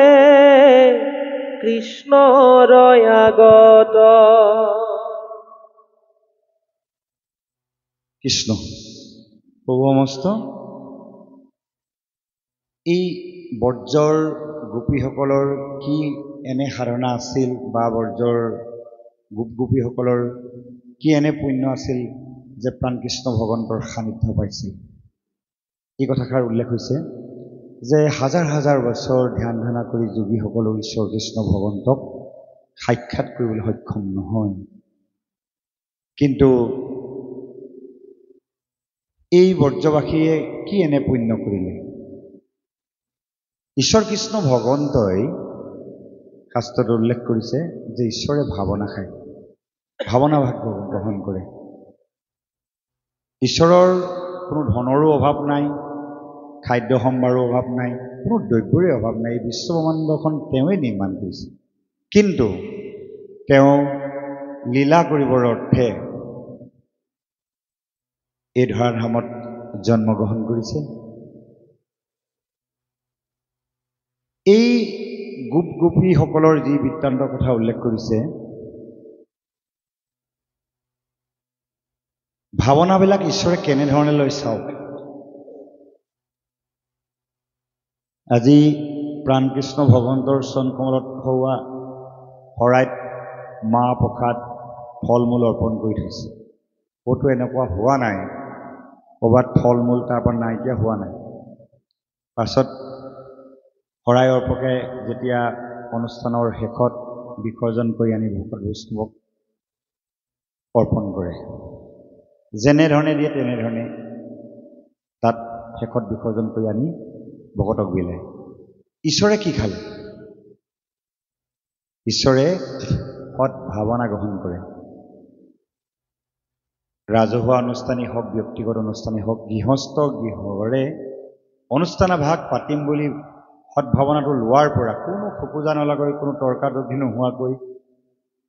কৃষ্ণৰ আগত কৃষ্ণ প্ৰভুমস্ত এই বৰ্জৰ গোপীসকলৰ কি এনে সাধনা আছিল বা বৰ্জৰ গোপীসকলৰ কি এনে পুণ্য আছিল যে প্ৰাণকৃষ্ণ ভগৱন্তৰ সান্নিধ্য পাইছিল এই কথাষাৰ উল্লেখ হৈছে যে হাজাৰ হাজাৰ বছৰ ধ্যান ধাৰণা কৰি যোগীসকলেও ঈশ্বৰ কৃষ্ণ ভগৱন্তক সাক্ষাৎ কৰিবলৈ সক্ষম নহয় কিন্তু এই বৰ্জবাসীয়ে কি এনে পুণ্য কৰিলে ঈশ্বৰ কৃষ্ণ ভগৱন্তই শাস্ত্ৰত উল্লেখ কৰিছে যে ঈশ্বৰে ভাৱনা খায় ভাৱনা ভাগ গ্ৰহণ কৰে ঈশ্বৰৰ কোনো ধনৰো অভাৱ নাই, খাদ্য সম্ভাৰো অভাৱ নাই, কোনো দ্ৰব্যৰে অভাৱ নাই। এই বিশ্বব্ৰহ্মাণ্ডখন তেওঁৱে নিৰ্মাণ কৰিছে, কিন্তু তেওঁ লীলা কৰিবৰ অৰ্থে এই ধৰাধামত জন্মগ্ৰহণ কৰিছে। এই গোপ গোপীসকলৰ যি বৃত্তান্তৰ কথা উল্লেখ কৰিছে, ভাৱনাবিলাক ঈশ্বৰে কেনেধৰণে লৈ চাওক। আজি প্ৰাণকৃষ্ণ ভগৱন্তৰ চৰণ কমলত খোৱা শৰাইত মাহ প্ৰসাদ ফল মূল অৰ্পণ কৰি থৈছে। ক'তো এনেকুৱা হোৱা নাই ক'ৰবাত ফল মূল তাৰ পৰা নাইকিয়া হোৱা নাই। পাছত শৰাই অৰ্পকে যেতিয়া অনুষ্ঠানৰ শেষত বিসৰ্জন কৰি আনি ভকত বৈষ্ণৱক অৰ্পণ কৰে, যেনেধৰণে দিয়ে তেনেধৰণে তাত শেষত বিসৰ্জন কৰি আনি ভকতক বিলায়। ঈশ্বৰে কি খালে? ঈশ্বৰে সৎ ভাৱনা গ্ৰহণ কৰে। ৰাজহুৱা অনুষ্ঠানেই হওক, ব্যক্তিগত অনুষ্ঠানেই হওক, গৃহস্থ গৃহৰে অনুষ্ঠানাভাগ পাতিম বুলি সৎভাৱনাটো লোৱাৰ পৰা কোনো খোকোজা নলগাকৈ, কোনো তৰ্কাতৰ্কি নোহোৱাকৈ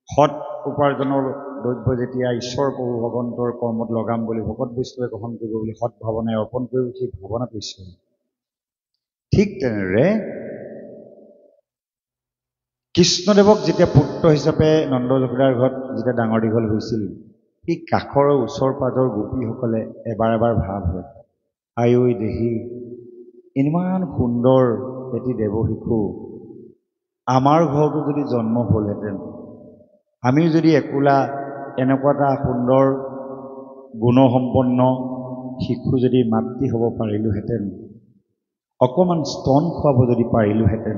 সৎ উপাৰ্জনৰ দ্ৰব্য যেতিয়া ঈশ্বৰ প্ৰভু ভগৱন্তৰ কৰ্মত লগাম বুলি ভকত বৈষ্ণৱে গ্ৰহণ কৰিব বুলি সৎভাৱনাই অৰ্পণ কৰিব, সেই ভাৱনাটো ঈশ্বৰ। ঠিক তেনেদৰে কৃষ্ণদেৱক যেতিয়া পুত্ৰ হিচাপে নন্দ যশোদাৰ ঘৰত যেতিয়া ডাঙৰ দীঘল হৈছিল, সেই কাষৰ ওচৰ পাজৰ গোপীসকলে এবাৰ এবাৰ ভাৱ হয়, আই ঐ দেহি, ইমান সুন্দৰ এটি দেৱ শিশু আমাৰ ঘৰতো যদি জন্ম হ'লহেঁতেন, আমিও যদি একোলা এনেকুৱা এটা সুন্দৰ গুণসম্পন্ন শিশু যদি মাতৃ হ'ব পাৰিলোহেঁতেন, অকণমান স্তন খুৱাব যদি পাৰিলোহেঁতেন।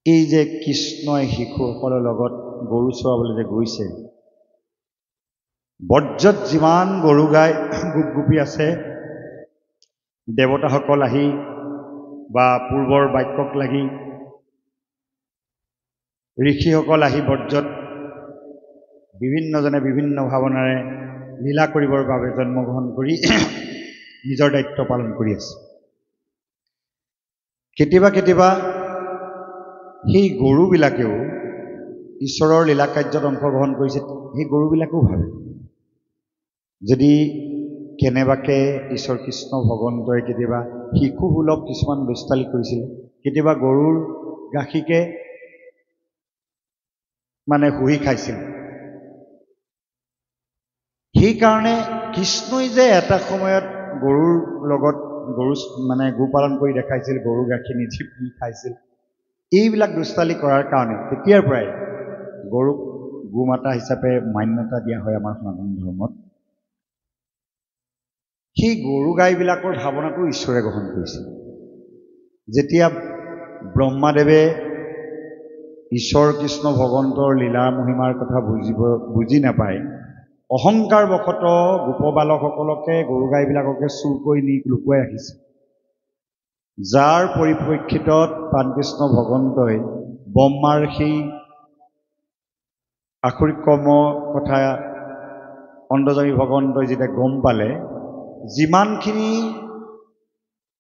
এই যে কৃষ্ণই শিশুসকলৰ লগত গৰু চৰাবলৈ যে গৈছে, বজ্ৰত যিমান গৰু গাই গোপ গোপী আছে, দেৱতাসকল আহি বা পূৰ্বৰ বাক্যক লাগি ঋষিসকল আহি বজ্ৰত বিভিন্নজনে বিভিন্ন ভাৱনাৰে লীলা কৰিবৰ বাবে জন্মগ্ৰহণ কৰি নিজৰ দায়িত্ব পালন কৰি আছে। কেতিয়াবা কেতিয়াবা সেই গৰুবিলাকেও ঈশ্বৰৰ লীলা কাৰ্যত অংশগ্ৰহণ কৰিছে। সেই গৰুবিলাকেও ভাবে, যদি কেনেবাকে ঈশ্বৰ কৃষ্ণ ভগৱন্তই কেতিয়াবা শিশুসুলভ কিছুমান দুষ্টালি কৰিছিলে, কেতিয়াবা গৰুৰ গাখীৰকে মানে শুহি খাইছিল। সেইকাৰণে কৃষ্ণই যে এটা সময়ত গৰুৰ লগত গৰু মানে গোপালন কৰি দেখাইছিল, গৰুৰ গাখীৰ নিজে পি খাইছিল, এইবিলাক দুষ্টালি কৰাৰ কাৰণে তেতিয়াৰ পৰাই গৰুক গোমাতা হিচাপে মান্যতা দিয়া হয় আমাৰ সনাতন ধৰ্মত। সেই গৰু গাইবিলাকৰ ভাৱনাটো ঈশ্বৰে গ্ৰহণ কৰিছিল। যেতিয়া ব্ৰহ্মাদেৱে ঈশ্বৰ কৃষ্ণ ভগৱন্তৰ লীলা মহিমাৰ কথা বুজি নাপায়, অহংকাৰ বশতঃ গোপবালকসকলকে গৰু গাইবিলাককে চুৰ কৰি নি লুকুৱাই ৰাখিছে, যাৰ পৰিপ্ৰেক্ষিতত প্ৰাণকৃষ্ণ ভগৱন্তই ব্ৰহ্মাৰ সেই আখৰিক কৰ্মৰ কথা অন্তৰ্যামী ভগৱন্তই যেতিয়া গম পালে, যিমানখিনি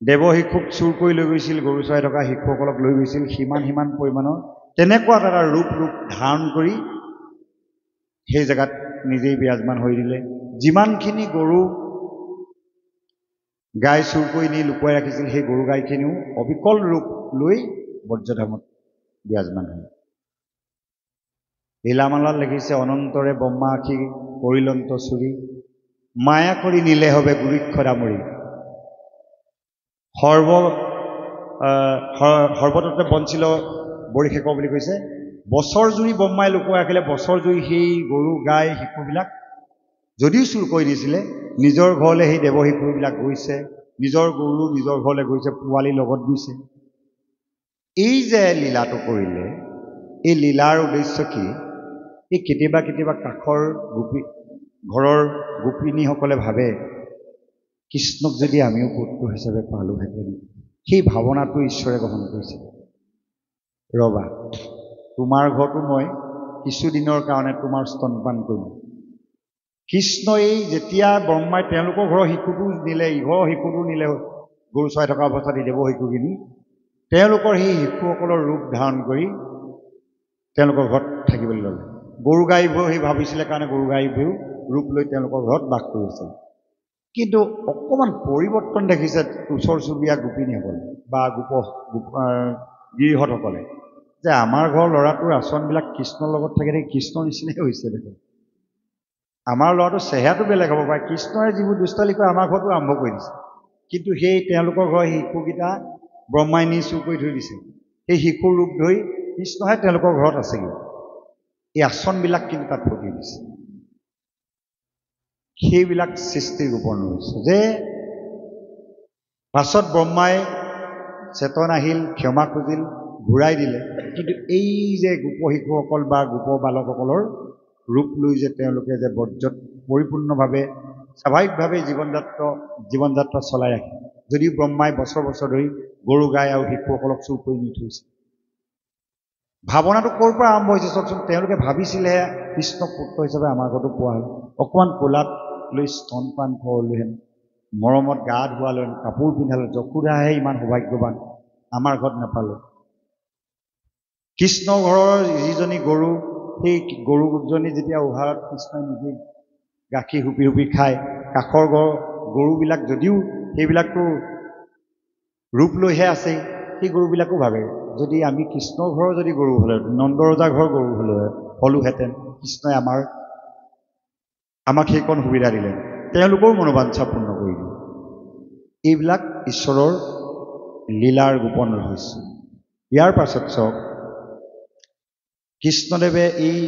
দেৱ শিশুক চুৰ কৰি লৈ গৈছিল, গৰু চৰাই থকা শিশুসকলক লৈ গৈছিল, সিমান পৰিমাণৰ তেনেকুৱা এটা ৰূপ ধাৰণ কৰি সেই জেগাত নিজেই বিৰাজমান হৈ দিলে। যিমানখিনি গৰু গাই চুৰ কৰি নি লুকুৱাই ৰাখিছিল, সেই গৰু গাইখিনিও অবিকল ৰূপ লৈ বজ্ৰধামত বিৰাজমান হ'ল। লীলামালাত লিখিছে, অনন্তৰে ব্ৰহ্মাসী কৰিলন্ত চুৰি, মায়া কৰি নিলে হবে গুৰুক্ষ ডামৰি। সৰ্বততে বঞ্চিল বৰিশেক বুলি কৈছে। বছৰ জুৰি ব্ৰহ্মাই লুকুৱাই ৰাখিলে, বছৰ জুৰি সেই গৰু গাই শিশুবিলাক যদিও চুৰ কৰি দিছিলে, নিজৰ ঘৰলৈ সেই দেৱ শিশুবিলাক গৈছে, নিজৰ গৰু নিজৰ ঘৰলৈ গৈছে, পোৱালিৰ লগত গৈছে। এই যে লীলাটো কৰিলে, এই লীলাৰ উদ্দেশ্য কি? এই কেতিয়াবা কেতিয়াবা কাষৰ ঘৰৰ গোপিনীসকলে ভাবে, কৃষ্ণক যদি আমিও পুত্ৰ হিচাপে পালোহেঁতেন। সেই ভাৱনাটো ঈশ্বৰে গ্ৰহণ কৰিছে। ৰবা, তোমাৰ ঘৰতো মই কিছুদিনৰ কাৰণে তোমাৰ স্তনপান কৰিম, কৃষ্ণই যেতিয়া ব্ৰহ্মাই তেওঁলোকৰ ঘৰৰ শিশুটো নিলে, ইঘৰৰ শিশুটো নিলে গৰু চৰাই থকা অৱস্থাত দেৱ শিশুখিনি, তেওঁলোকৰ সেই শিশুসকলৰ ৰূপ ধাৰণ কৰি তেওঁলোকৰ ঘৰত থাকিবলৈ ল'লে। গৰু গাইবোৰ সেই ভাবিছিলে কাৰণে গৰু গাইবোৰ ৰূপ লৈ তেওঁলোকৰ ঘৰত বাস কৰিছিল। কিন্তু অকণমান পৰিৱৰ্তন দেখিছে ওচৰ চুবুৰীয়া গোপিনীসকলে বা গিৰিহঁতসকলে, যে আমাৰ ঘৰৰ ল'ৰাটোৰ আচৰণবিলাক কৃষ্ণৰ লগত থাকি থাকি কৃষ্ণৰ নিচিনাই হৈছে দেখোন। আমাৰ ল'ৰাটোৰ চেহেৰাটো বেলেগ হ'ব পাৰে, কৃষ্ণই যিবোৰ দুষ্টালি কৰে আমাৰ ঘৰতো আৰম্ভ কৰি দিছে। কিন্তু সেই তেওঁলোকৰ ঘৰৰ শিশুকেইটা ব্ৰহ্মাই নি চুৰ কৰি থৈ দিছে। সেই শিশুৰ ৰূপ ধৰি কৃষ্ণহে তেওঁলোকৰ ঘৰত আছেগৈ। এই আচৰণবিলাক কিন্তু তাত ফুটি দিছে। সেইবিলাক সৃষ্টিৰ গোপন হৈছে যে পাছত ব্ৰহ্মাই চেতন আহিল, ক্ষমা খুজিল, ঘূৰাই দিলে। কিন্তু এই যে গোপ শিশুসকল বা গোপ বালকসকলৰ ৰূপ লৈ যে তেওঁলোকে যে বৰ্জত পৰিপূৰ্ণভাৱে স্বাভাৱিকভাৱে জীৱন যাত্ৰা চলাই ৰাখে, যদিও ব্ৰহ্মাই বছৰ বছৰ ধৰি গৰু গাই আৰু শিশুসকলক চুৰ কৰি নি থৈছে। ভাৱনাটো ক'ৰ পৰা আৰম্ভ হৈছে চাওকচোন। তেওঁলোকে ভাবিছিলে কৃষ্ণক পুত্ৰ হিচাপে আমাৰ ঘৰতো পোৱা হ'ল, অকণমান কোলাত লৈ স্তনপান খোৱালোহেঁতেন, মৰমত গা ধোৱালোহেঁতেন, কাপোৰ পিন্ধালো, যশোদাহে ইমান সৌভাগ্যৱান, আমাৰ ঘৰত নাপালোঁ। কৃষ্ণ ঘৰৰ যিজনী গৰু, সেই গৰুজনী যেতিয়া উহাৰত কৃষ্ণই নিজে গাখীৰ হুপি হুপি খায়, কাষৰ গৰুবিলাক যদিও সেইবিলাকতো ৰূপ লৈহে আছে, সেই গৰুবিলাকো ভাবে যদি আমি কৃষ্ণৰ ঘৰৰ যদি গৰু হ'লেহেঁতেন, নন্দৰজা ঘৰৰ গৰু হ'লোহেঁতেন, কৃষ্ণই আমাক সেইকণ সুবিধা দিলে, তেওঁলোকৰ মনোবাঞ্ছা পূৰ্ণ কৰি দিলে। এইবিলাক ঈশ্বৰৰ লীলাৰ গোপন ৰহস্য। ইয়াৰ পাছত চাওক, কৃষ্ণদেৱে এই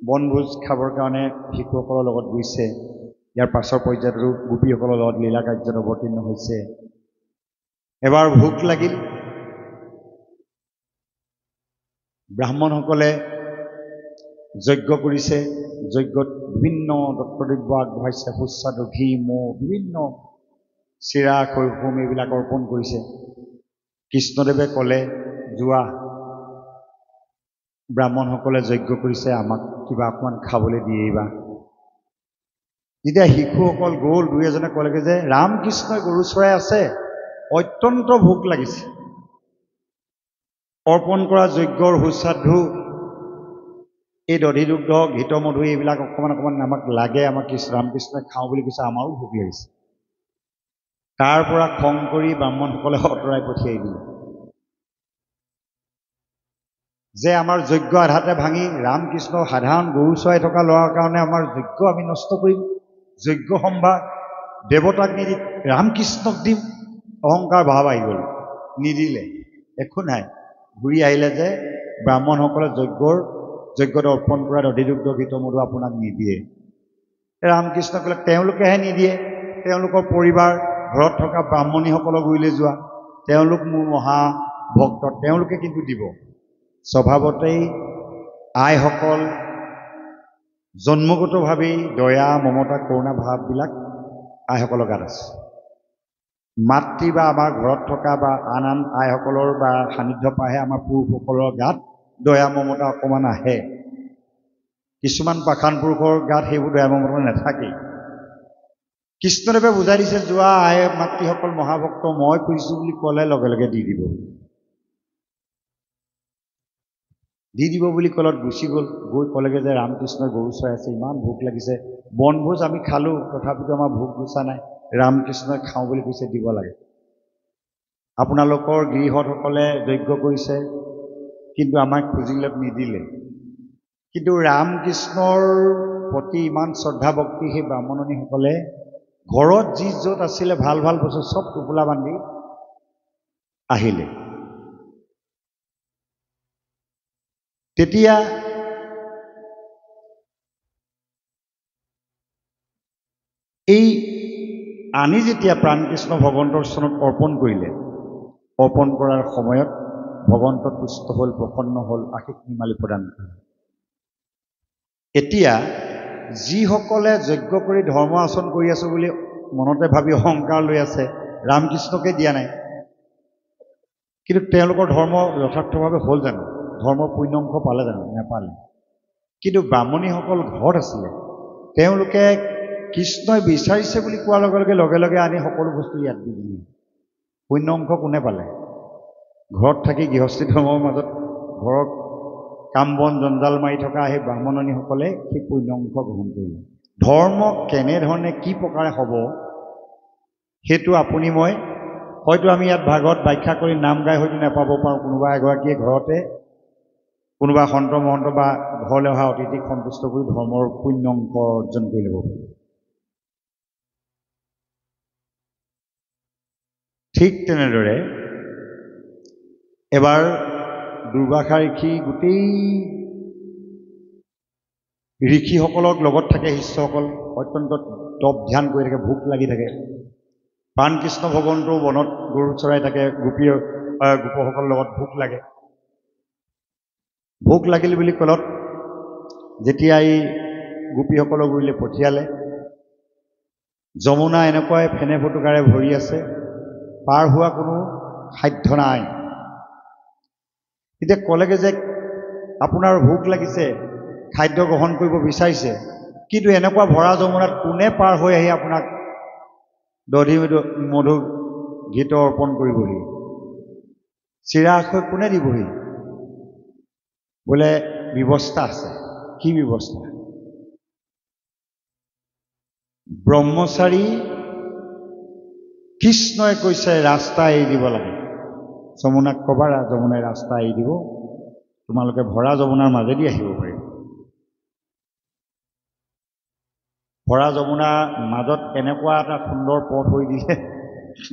বনভোজ খাবৰ কাৰণে শিশুসকলৰ লগত গৈছে। ইয়াৰ পাছৰ পৰ্যায়তো গোপীসকলৰ লগত লীলা কাৰ্যত অৱতীৰ্ণ হৈছে। এবাৰ ভোক লাগিল, ব্ৰাহ্মণসকলে যজ্ঞ কৰিছে, যজ্ঞত বিভিন্ন দত্তদ্ৰব্য আগবঢ়াইছে, সুস্বাদু ঘি, মৌ, বিভিন্ন চিৰা খৈশম এইবিলাক অৰ্পণ কৰিছে। কৃষ্ণদেৱে ক'লে, যোৱা, ব্ৰাহ্মণসকলে যজ্ঞ কৰিছে, আমাক কিবা অকণমান খাবলৈ দিয়েইবা। যেতিয়া শিশুসকল গ'ল, দুই এজনে ক'লেগৈ যে ৰামকৃষ্ণই গৰু চৰাই আছে, অত্যন্ত ভোক লাগিছে, অৰ্পণ কৰা যজ্ঞৰ সুস্বাদু এই দধি দুগ্ধ ঘৃত মধু এইবিলাক অকণমান আমাক লাগে, আমাক ৰামকৃষ্ণই খাওঁ বুলি কৈছে, আমাৰো ভোক লাগিছে। তাৰ পৰা খং কৰি ব্ৰাহ্মণসকলে আঁতৰাই পঠিয়াই দিলে যে আমাৰ যজ্ঞ আধাতে ভাঙি ৰামকৃষ্ণ সাধাৰণ গৰু চৰাই থকা ল'ৰাৰ কাৰণে আমাৰ যজ্ঞ আমি নষ্ট কৰিম, যজ্ঞ সম্ভাৰ দেৱতাক নিদি ৰামকৃষ্ণক দিম, অহংকাৰ ভাৱ আহি গ'ল, নিদিলে। একো নাই, ঘূৰি আহিলে যে ব্ৰাহ্মণসকলে যজ্ঞত অৰ্পণ কৰা দধিদুগ্ধ ঘৃত মধু আপোনাক নিদিয়ে। ৰামকৃষ্ণ ক'লে তেওঁলোকেহে নিদিয়ে, তেওঁলোকৰ পৰিবাৰ ঘৰত থকা ব্ৰাহ্মণীসকলৰ গুৰিলৈ যোৱা, তেওঁলোক মোৰ মহাভক্ত, তেওঁলোকে কিন্তু দিব। স্বভাৱতেই আইসকল জন্মগতভাৱেই দয়া, মমতা, কৰোণা ভাৱবিলাক আইসকলৰ গাত আছে। মাতৃ বা আমাৰ ঘৰত থকা বা আন আন আইসকলৰ বা সান্নিধ্য পাইহে আমাৰ পুৰুষসকলৰ গাত দয়া মমতা অকণমান আহে। কিছুমান পাষাণ পুৰুষৰ গাত সেইবোৰ দয়া মমতা নাথাকেই। কৃষ্ণদেৱে বুজাই দিছে, যোৱা আই মাতৃসকল মহাভক্ত, মই খুজিছোঁ বুলি ক'লে লগে লগে দি দিব। দি দিব বুলি ক'লত গুচি গ'ল, গৈ ক'লেগৈ যে ৰামকৃষ্ণই গৰু চৰাই আছে, ইমান ভোক লাগিছে, বনভোজ আমি খালোঁ, তথাপিতো আমাৰ ভোক গুচা নাই, ৰামকৃষ্ণই খাওঁ বুলি কৈছে, দিব লাগে। আপোনালোকৰ গৃহসকলে যজ্ঞ কৰিছে, কিন্তু আমাক খুজিলত নিদিলে। কিন্তু ৰামকৃষ্ণৰ প্ৰতি ইমান শ্ৰদ্ধা ভক্তি সেই ব্ৰাহ্মণনীসকলে ঘৰত যি য'ত আছিলে ভাল ভাল বস্তু চব টোপোলা বান্ধি আহিলে। তেতিয়া এই আনি যেতিয়া প্ৰাণকৃষ্ণ ভগৱন্তৰ চৰণত অৰ্পণ কৰিলে, অৰ্পণ কৰাৰ সময়ত ভগৱন্ত তুষ্ট হ'ল, প্ৰসন্ন হ'ল, আশীষ নিমালি প্ৰদান কৰিলে। এতিয়া যিসকলে যজ্ঞ কৰি ধৰ্ম আচৰণ কৰি আছোঁ বুলি মনতে ভাবি অহংকাৰ লৈ আছে, ৰামকৃষ্ণকে দিয়া নাই, কিন্তু তেওঁলোকৰ ধৰ্ম যথাৰ্থভাৱে হ'ল জানো? ধৰ্মৰ পুণ্যংশ পালে জানো? নেপালে। কিন্তু ব্ৰাহ্মণীসকল ঘৰত আছিলে, তেওঁলোকে কৃষ্ণই বিচাৰিছে বুলি কোৱাৰ লগে লগে আনি সকলো বস্তু ইয়াত দি দিলে। পুণ্য অংশ কোনে পালে? ঘৰত থাকি গৃহস্থী ধৰ্মৰ মাজত ঘৰত কাম বন জঞ্জাল মাৰি থকা সেই ব্ৰাহ্মণনীসকলে সেই পুণ্য অংশ গ্ৰহণ কৰিলে। ধৰ্ম কেনেধৰণে কি প্ৰকাৰে হ'ব সেইটো আপুনি মই হয়তো আমি ইয়াত ভাগত ব্যাখ্যা কৰি নাম গাই হয়তো নাপাব পাৰোঁ। কোনোবা এগৰাকীয়ে ঘৰতে কোনোবা সন্ত মহন্ত বা ঘৰলৈ অহা অতিথিক সন্তুষ্ট কৰি ধৰ্মৰ পুণ্য অংশ অৰ্জন কৰি ল'ব পাৰে। ঠিক তেনেদৰে এবাৰ দুৰ্বাসা ঋষি গোটেই ঋষিসকলক লগত থাকে, শিষ্যসকল অত্যন্ত তপ ধ্যান কৰি থাকে, ভোক লাগি থাকে। প্ৰাণকৃষ্ণ ভগৱন্তও বনত গৰু চৰাই থাকে, গোপসকলৰ লগত ভোক লাগে। ভোক লাগিল বুলি ক'লত যেতিয়া এই গোপীসকলৰ গুৰিলৈ পঠিয়ালে, যমুনা এনেকুৱাই ফেনে ফটুকাৰে ভৰি আছে, পাৰ হোৱা কোনো সাধ্য নাই। এতিয়া ক'লেগে যে আপোনাৰ ভোক লাগিছে, খাদ্য গ্ৰহণ কৰিব বিচাৰিছে, কিন্তু এনেকুৱা ভৰা যমুনাত কোনে পাৰ হৈ আহি আপোনাক দধি মধু ঘৃত অৰ্পণ কৰিবহি? চিৰা আখৈ কোনে দিবহি? বোলে ব্যৱস্থা আছে। কি ব্যৱস্থা? ব্ৰহ্মচাৰী কৃষ্ণই কৈছে ৰাস্তা এৰি দিব লাগে। যমুনাক ক'বা, যমুনাই ৰাস্তা এৰি দিব, তোমালোকে ভৰা যমুনাৰ মাজেদি আহিব পাৰিব। ভৰা যমুনাৰ মাজত এনেকুৱা এটা সুন্দৰ পথ হৈ দিলে,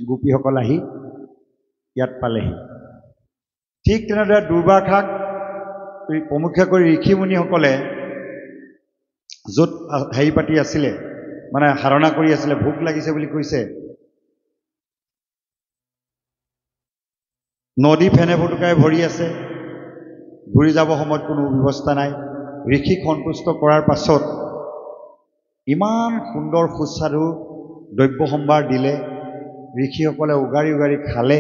গোপীসকল আহি ইয়াত পালেহি। ঠিক তেনেদৰে দুৰ্বাসাক প্ৰমুখ্য কৰি ঋষিমুনিসকলে য'ত হেৰি পাতি আছিলে, মানে সাধনা কৰি আছিলে, ভোক লাগিছে বুলি কৈছে, নদী ফেনে ফুটুকাই ভৰি আছে, ঘূৰি যাব সময়ত কোনো ব্যৱস্থা নাই। ঋষিক সন্তুষ্ট কৰাৰ পাছত ইমান সুন্দৰ সুস্বাদু দ্ৰব্য সম্ভাৰ দিলে, ঋষিসকলে উগাৰি উগাৰি খালে।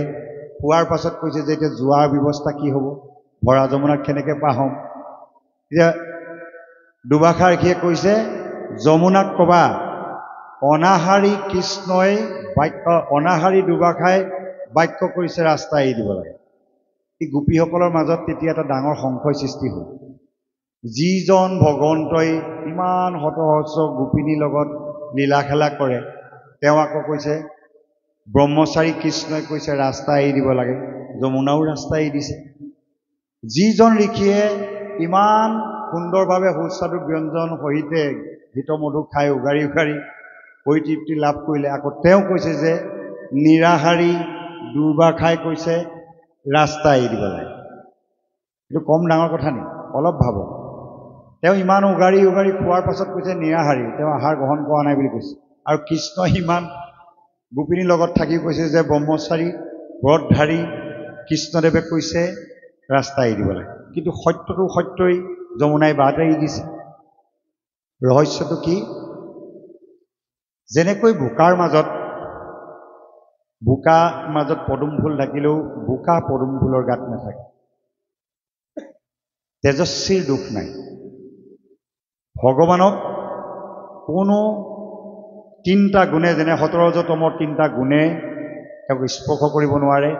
খোৱাৰ পাছত কৈছে যে এতিয়া যোৱাৰ ব্যৱস্থা কি হ'ব? ভৰা যমুনাক কেনেকৈ পাৰ হ'ম? এতিয়া দুৰ্বাসা ঋষিয়ে কৈছে, যমুনাক ক'বা অনাহাৰী কৃষ্ণই অনাহাৰী দুৰ্বাসাই বাক্য কৰিছে ৰাস্তা এৰি দিব লাগে। এই গোপীসকলৰ মাজত তেতিয়া এটা ডাঙৰ সংশয় সৃষ্টি হ'ল। যিজন ভগৱন্তই ইমান শত সহস্ৰ গোপিনীৰ লগত লীলা খেলা কৰে, তেওঁ আকৌ কৈছে ব্ৰহ্মচাৰী কৃষ্ণই কৈছে ৰাস্তা এৰি দিব লাগে, যমুনাও ৰাস্তা এৰি দিছে। যিজন ঋষিয়ে ইমান সুন্দৰভাৱে সুস্বাদু ব্যঞ্জন সহিতে ঘৃতমধু খাই উগাৰি উগাৰি পৰিতৃপ্তি লাভ কৰিলে, আকৌ তেওঁ কৈছে যে নিৰাহাৰী দুৰ্বাসাই কৈছে ৰাস্তা এৰি দিব লাগে। এইটো কম ডাঙৰ কথা নেকি? অলপ ভাবক। তেওঁ ইমান উগাৰি উগাৰি খোৱাৰ পাছত কৈছে নিৰাহাৰী, তেওঁ আহাৰ গ্ৰহণ কৰা নাই বুলি কৈছে। আৰু কৃষ্ণই ইমান গোপিনীৰ লগত থাকি কৈছে যে ব্ৰহ্মচাৰী ব্ৰতধাৰী কৃষ্ণদেৱে কৈছে ৰাস্তা এৰি দিব লাগে। কিন্তু সত্যটো সত্যই, যমুনাই বাট এৰি দিছে। ৰহস্যটো কি? যেনেকৈ বোকাৰ মাজত পদুম ফুল থাকিলেও বোকা পদুম ফুলৰ গাত নাথাকে। তেজস্বীৰ দুখ নাই। ভগৱানক কোনো তিনিটা গুণে, যেনে 17তমৰ 3টা গুণে তেওঁক স্পৰ্শ কৰিব নোৱাৰে।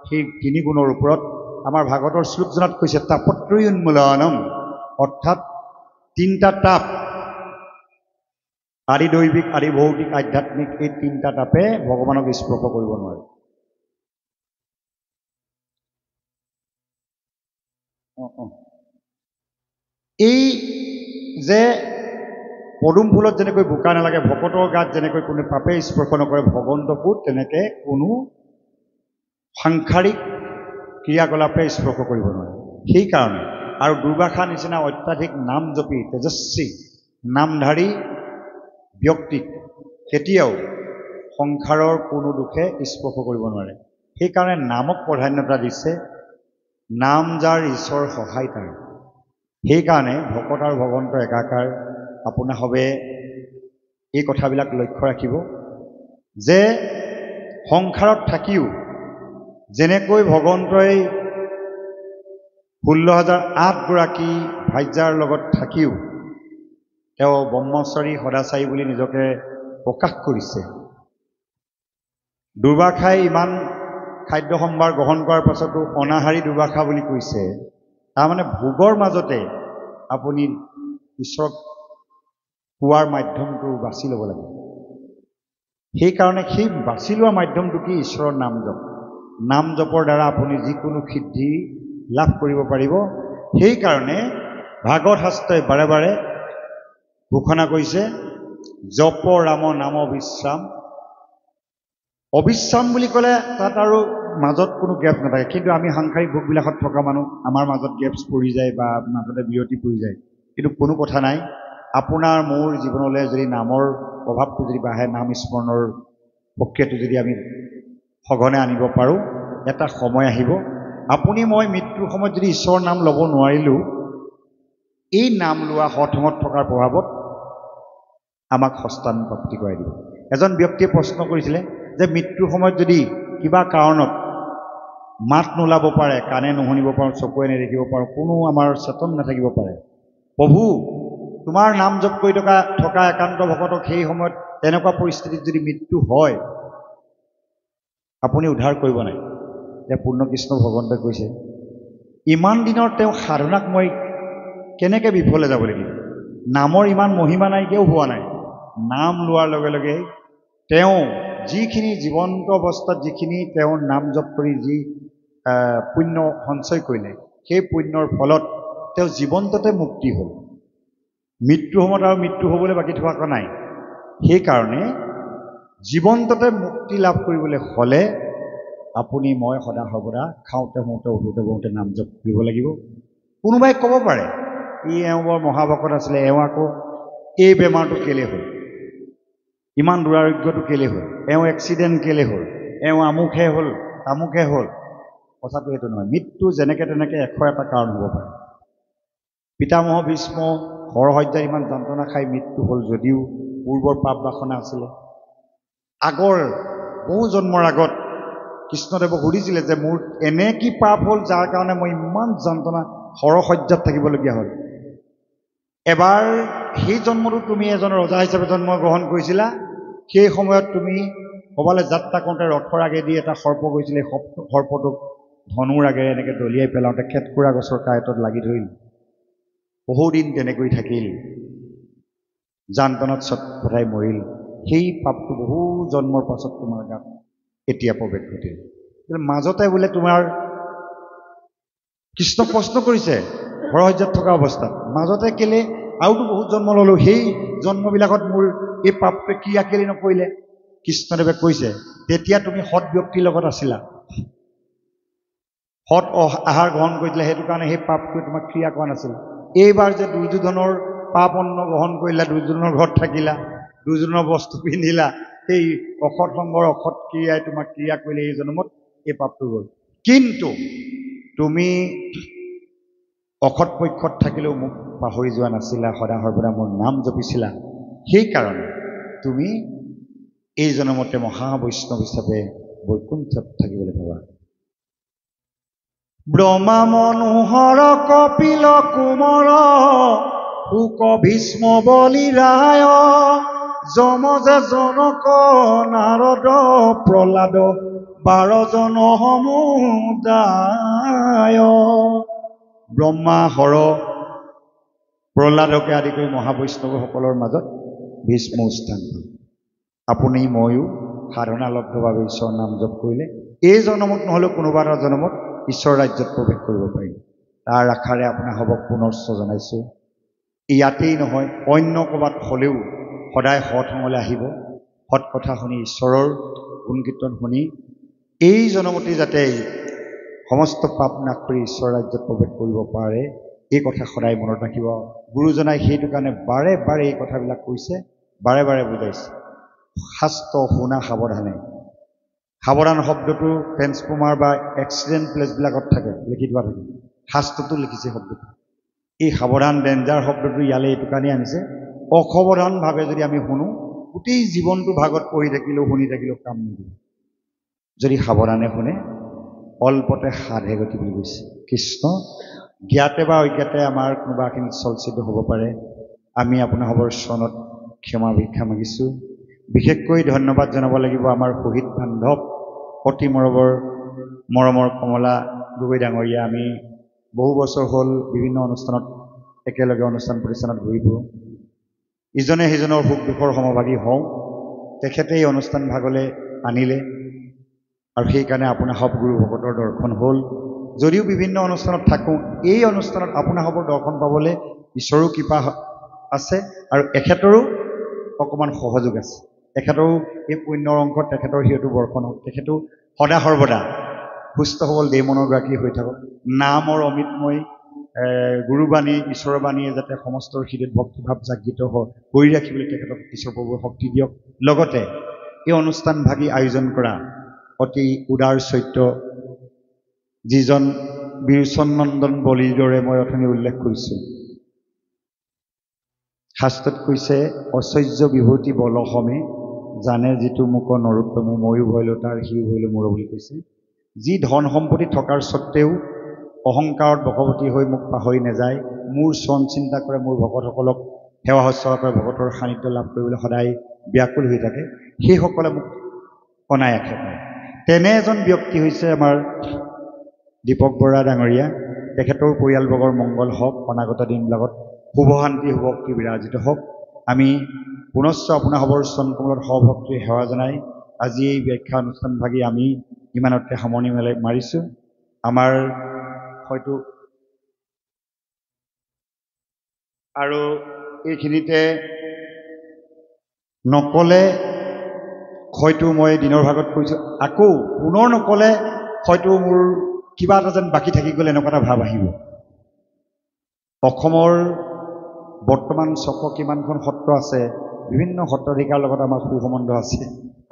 সেই 3 গুণৰ ওপৰত আমাৰ ভাগৱতৰ শ্লোকজনত কৈছে তাপত্ৰয়ী উন্মূলনম, অৰ্থাৎ 3টা তাপ, আদি দৈবিক, আদি ভৌতিক, আধ্যাত্মিক, এই 3টা তাপে ভগৱানক স্পৰ্শ কৰিব নোৱাৰে। এই যে পদুম ফুলত যেনেকৈ বোকা নালাগে, ভকতৰ গাত যেনেকৈ কোনো পাপে স্পৰ্শ নকৰে, ভগৱন্তকো তেনেকৈ কোনো সাংসাৰিক ক্ৰিয়াকলাপে স্পৰ্শ কৰিব নোৱাৰে। সেইকাৰণে আৰু দুৰ্বাসা নিচিনা অত্যাধিক নাম জপি তেজস্বী নামধাৰী ব্যক্তিক কেতিয়াও সংসাৰৰ কোনো দুখে স্পৰ্শ কৰিব নোৱাৰে। সেইকাৰণে নামক প্ৰাধান্যতা দিছে। নাম যাৰ ঈশ্বৰ সহায় তাৰ। সেইকাৰণে ভকত আৰু ভগৱন্ত একাকাৰ। আপোনাৰ হবে এই কথাবিলাক লক্ষ্য ৰাখিব যে সংসাৰত থাকিও যেনেকৈ ভগৱন্তই 16,008 গৰাকী ভাৰ্যাৰ লগত থাকিও তেওঁ ব্ৰহ্মচাৰী সদাচাৰী বুলি নিজকে প্ৰকাশ কৰিছে। দুৰ্বাসাই ইমান খাদ্য সম্ভাৰ গ্ৰহণ কৰাৰ পাছতো অনাহাৰী দুৰ্বাসা বুলি কৈছে। তাৰমানে ভোগৰ মাজতে আপুনি ঈশ্বৰক পোৱাৰ মাধ্যমটো বাছি ল'ব লাগে। সেইকাৰণে সেই বাছি লোৱা মাধ্যমটো কি? ঈশ্বৰৰ নাম জপ। নাম জপৰ দ্বাৰা আপুনি যিকোনো সিদ্ধি লাভ কৰিব পাৰিব। সেইকাৰণে ভাগৱত শাস্ত্ৰই বাৰে বাৰে ঘোষণা কৰিছে, জপ ৰাম নাম বিশ্ৰাম। অবিশ্ৰাম বুলি ক'লে তাত আৰু মাজত কোনো গেপ নাথাকে। কিন্তু আমি সাংসাৰিক ভোগবিলাকত থকা মানুহ, আমাৰ মাজত গেপছ পৰি যায় বা মাজতে বিৰতি পৰি যায়। কিন্তু কোনো কথা নাই, আপোনাৰ মোৰ জীৱনলৈ যদি নামৰ প্ৰভাৱটো যদি বাঢ়ে, নাম স্মৰণৰ প্ৰক্ৰিয়াটো যদি আমি সঘনে আনিব পাৰোঁ, এটা সময় আহিব আপুনি মই মৃত্যুৰ সময়ত যদি ঈশ্বৰৰ নাম ল'ব নোৱাৰিলোঁ, এই নাম লোৱা সৎসংগত থকাৰ প্ৰভাৱত আমাক সস্তান প্ৰাপ্তি কৰাই দিব। এজন ব্যক্তিয়ে প্ৰশ্ন কৰিছিলে যে মৃত্যুৰ সময়ত যদি কিবা কাৰণত মাত নোলাব পাৰে, কাণে নুশুনিব পাৰোঁ, চকুৱে নেদেখিব পাৰোঁ, কোনো আমাৰ চেতন নাথাকিব পাৰে, প্ৰভু তোমাৰ নাম জপ কৰি থকা একান্ত ভকতক সেই সময়ত তেনেকুৱা পৰিস্থিতিত যদি মৃত্যু হয়, আপুনি উদ্ধাৰ কৰিব নাই। এতিয়া পূৰ্ণকৃষ্ণ ভগৱন্তই কৈছে, ইমান দিনৰ তেওঁ সাধনাক মই কেনেকৈ বিফলে যাব লাগিব? নামৰ ইমান মহিমা নাইকিয়াও হোৱা নাই। নাম লোৱাৰ লগে লগে তেওঁ যিখিনি জীৱন্ত অৱস্থাত যিখিনি তেওঁৰ নাম জপ কৰি যি পুণ্য সঞ্চয় কৰিলে, সেই পুণ্যৰ ফলত তেওঁ জীৱন্ততে মুক্তি হ'ল। মৃত্যু সময়ত আৰু মৃত্যু হ'বলৈ বাকী থকা নাই। সেইকাৰণে জীৱন্ততে মুক্তি লাভ কৰিবলৈ হ'লে আপুনি মই সদা সৰ্বদা খাওঁতে শুওঁতে উঠোঁতে বহোঁতে নাম জপ কৰিব লাগিব। কোনোবাই ক'ব পাৰে, এওঁ বৰ মহাভকত আছিলে, এওঁ আকৌ এই বেমাৰটো কেলৈ হ'ল, ইমান দুৰাৰোগ্যটো কেলৈ হ'ল, এওঁ এক্সিডেণ্ট কেলৈ হ'ল, এওঁ আমুকহে হ'ল তামুকহে হ'ল। কথাটো সেইটো নহয়। মৃত্যু যেনেকৈ তেনেকৈ 101টা কাৰণ হ'ব পাৰে। পিতামহ ভীষ্ম হৰসজ্যাত ইমান যন্ত্ৰণা খাই মৃত্যু হ'ল যদিও পূৰ্বৰ পাপ বাসনা আছিলে। আগৰ বহু জন্মৰ আগত কৃষ্ণদেৱক সুধিছিলে যে মোৰ এনে কি পাপ হ'ল যাৰ কাৰণে মই ইমান যন্ত্ৰণা হৰসজ্যাত থাকিবলগীয়া হ'ল। এবাৰ সেই জন্মটো তুমি এজন ৰজা হিচাপে জন্ম গ্ৰহণ কৰিছিলা। সেই সময়ত তুমি ক'ৰবালৈ যাত্ৰা কৰোঁতে ৰথৰ আগেদি এটা সৰ্প গৈছিলে, সৰ্পটোক ধনুৰ আগেৰে এনেকৈ দলিয়াই পেলাওঁতে খেটকুৰা গছৰ কাঁইটত লাগি ধৰিল। বহুদিন তেনেকৈ থাকিল, যান্ত্ৰণাত ছটফটাই মৰিল। সেই পাপটো বহু জন্মৰ পাছত তোমাৰ গাত এতিয়া প্ৰৱেশ ঘটিল। মাজতে বোলে তোমাৰ কৃষ্ণক প্ৰশ্ন কৰিছে হৰসজ্যাত থকা অৱস্থাত, মাজতে কেলে আৰুতো বহুত জন্ম ল'লোঁ, সেই জন্মবিলাকত মোৰ এই পাপটোৱে ক্ৰিয়া কেলে নকৰিলে? কৃষ্ণদেৱে কৈছে, তেতিয়া তুমি সৎ ব্যক্তিৰ লগত আছিলা, সৎ আহাৰ গ্ৰহণ কৰিছিলে, সেইটো কাৰণে সেই পাপটোৱে তোমাক ক্ৰিয়া কৰা নাছিল। এইবাৰ যে দুৰ্যোধনৰ পাপ অন্ন গ্ৰহণ কৰিলা, দুৰ্যোধনৰ ঘৰত থাকিলা, দুৰ্যোধনৰ বস্তু পিন্ধিলা, সেই অসৎ সংগৰ অসৎ ক্ৰিয়াই তোমাক ক্ৰিয়া কৰিলে, এই জন্মত এই পাপটো গ'ল। কিন্তু তুমি অসৎ পক্ষত থাকিলেও মোক পাহৰি যোৱা নাছিলা, সদা সৰ্বদা মোৰ নাম জপিছিলা। সেইকাৰণে তুমি এই জন্মতে মহাবৈষ্ণৱ হিচাপে বৈকুণ্ঠত থাকিবলৈ পাবা। ব্ৰহ্মা মনোহৰ কপিল কুমৰ শুক ভীষ্ম বলি ৰায়, যমজে জনক নাৰদ প্ৰহ্লাদ 12 জন সমুদায়। ব্ৰহ্মা হৰ প্ৰহ্লাদকে আদি কৰি মহাবৈষ্ণৱসকলৰ মাজত ভীষ্ম স্থান পায়। আপুনি ময়ো সাধনালব্ধভাৱে ঈশ্বৰৰ নাম জপ কৰিলে এই জন্মত নহ'লেও কোনোবা এটা জন্মত ঈশ্বৰ ৰাজ্যত প্ৰৱেশ কৰিব পাৰিম। তাৰ আশাৰে আপোনাৰ সবক পুনশ্চ জনাইছোঁ। ইয়াতেই নহয়, অন্য ক'ৰবাত হ'লেও সদায় সৎসংগলৈ আহিব, সৎ কথা শুনি ঈশ্বৰৰ গুণ কীৰ্তন শুনি এই জনমতে যাতে সমস্ত পাপ নাশ কৰি ঈশ্বৰ ৰাজ্যত প্ৰৱেশ কৰিব পাৰে, এই কথা সদায় মনত ৰাখিব। গুৰুজনাই সেইটো কাৰণে বাৰে বাৰে এই কথাবিলাক কৈছে, বাৰে বাৰে বুজাইছে। শাস্ত্ৰ শুনা সাৱধানে। সাৱধান শব্দটো ট্ৰেন্সফৰ্মাৰ বা এক্সিডেণ্ট প্লেচবিলাকত থাকে, লিখি থোৱা থাকে। শাস্ত্ৰটো লিখিছে শব্দটো। এই সাৱধান ডেঞ্জাৰ শব্দটো ইয়ালৈ এইটো কাৰণেই আনিছে, অসাৱধানভাৱে যদি আমি শুনো, গোটেই জীৱনটো ভাগত পঢ়ি থাকিলেও শুনি থাকিলেও কাম নিদিয়ে। যদি সাৱধানে শুনে অল্পতে সাধে গতি বুলি কৈছে কৃষ্ণ। জ্ঞাতে বা অজ্ঞাতে আমাৰ কোনোবাখিনি চলচিত হ'ব পাৰে, আমি আপোনালোকৰ চৰণত ক্ষমা ভিক্ষা মাগিছোঁ। বিশেষকৈ ধন্যবাদ জনাব লাগিব আমাৰ শহীদ বান্ধৱ অতি মৰমৰ কমলা গগৈ ডাঙৰীয়া। আমি বহু বছৰ হ'ল বিভিন্ন অনুষ্ঠানত একেলগে অনুষ্ঠান প্ৰতিষ্ঠানত ঘূৰি ফুৰোঁ, ইজনে সিজনৰ সুখ দুখৰ সমভাগী হওঁ। তেখেতে এই অনুষ্ঠান ভাগলৈ আনিলে আৰু সেইকাৰণে আপোনাসৱ গুৰু ভকতৰ দৰ্শন হ'ল। যদিও বিভিন্ন অনুষ্ঠানত থাকোঁ, এই অনুষ্ঠানত আপোনাসৱৰ দৰ্শন পাবলৈ ঈশ্বৰৰ কৃপা আছে আৰু এখেতৰো অকণমান সহযোগ আছে। তেখেতৰো এই পুণ্যৰ অংশত তেখেতৰ সিহঁতো বৰ্ষণ হওক। তেখেতো সদা সৰ্বদা সুস্থ সবল দেৱমনৰগৰাকী হৈ থাকক। নামৰ অমৃতময় গুৰুবাণী ঈশ্বৰৰ বাণীয়ে যাতে সমস্তৰ হৃদয়ত ভক্তিভাৱ জাগৃত কৰি ৰাখিবলৈ তেখেতক ঈশ্বৰ প্ৰভুৱে শক্তি দিয়ক। লগতে এই অনুষ্ঠান ভাগি আয়োজন কৰা অতি উদাৰ চৰিত্ৰ যিজন বিৰোচন নন্দন বলিৰ দৰে মই অথনি উল্লেখ কৰিছোঁ। শাস্ত্ৰত কৈছে ঐশ্বৰ্য বিভূতি বলসমে জানে যিটো মোক নৰোত্তমে ময়ো ভয়লো তাৰ সিও ভয়লো মোৰ বুলি কৈছে। যি ধন সম্পত্তি থকাৰ স্বত্তেও অহংকাৰত বশৱৰ্তী হৈ মোক পাহৰি নাযায়, মোৰ চৰণ চিন্তা কৰে, মোৰ ভকতসকলক সেৱা শুশ্ৰূষা কৰে, ভকতৰ সান্নিধ্য লাভ কৰিবলৈ সদায় ব্যাকুল হৈ থাকে, সেইসকলে মোক অনায়াসে পায়। তেনে এজন ব্যক্তি হৈছে আমাৰ দীপক বৰা ডাঙৰীয়া। তেখেতৰ পৰিয়ালবৰ্গৰ মংগল হওক, অনাগত দিনবিলাকত শুভ শান্তি শুভ শক্তি বিৰাজিত হওক। আমি পুনশ্চ আপোনাসৱৰ চৰণকমলত সভক্তিৰ সেৱা জনাই আজি এই ব্যাখ্যা অনুষ্ঠান ভাগি আমি ইমানতে সামৰণি মাৰিছোঁ। আমাৰ হয়তো আৰু এইখিনিতে নকলে হয়তো মই দিনৰ ভাগত কৈছোঁ, আকৌ পুনৰ নকলে হয়তো মোৰ কিবা এটা যেন বাকী থাকি গ'ল, এনেকুৱা এটা ভাৱ আহিব। অসমৰ বৰ্তমান 600 কিমানখন সত্ৰ আছে। বিভিন্ন সত্ৰাধিকাৰ লগত আমাৰ সুসম্বন্ধ আছে।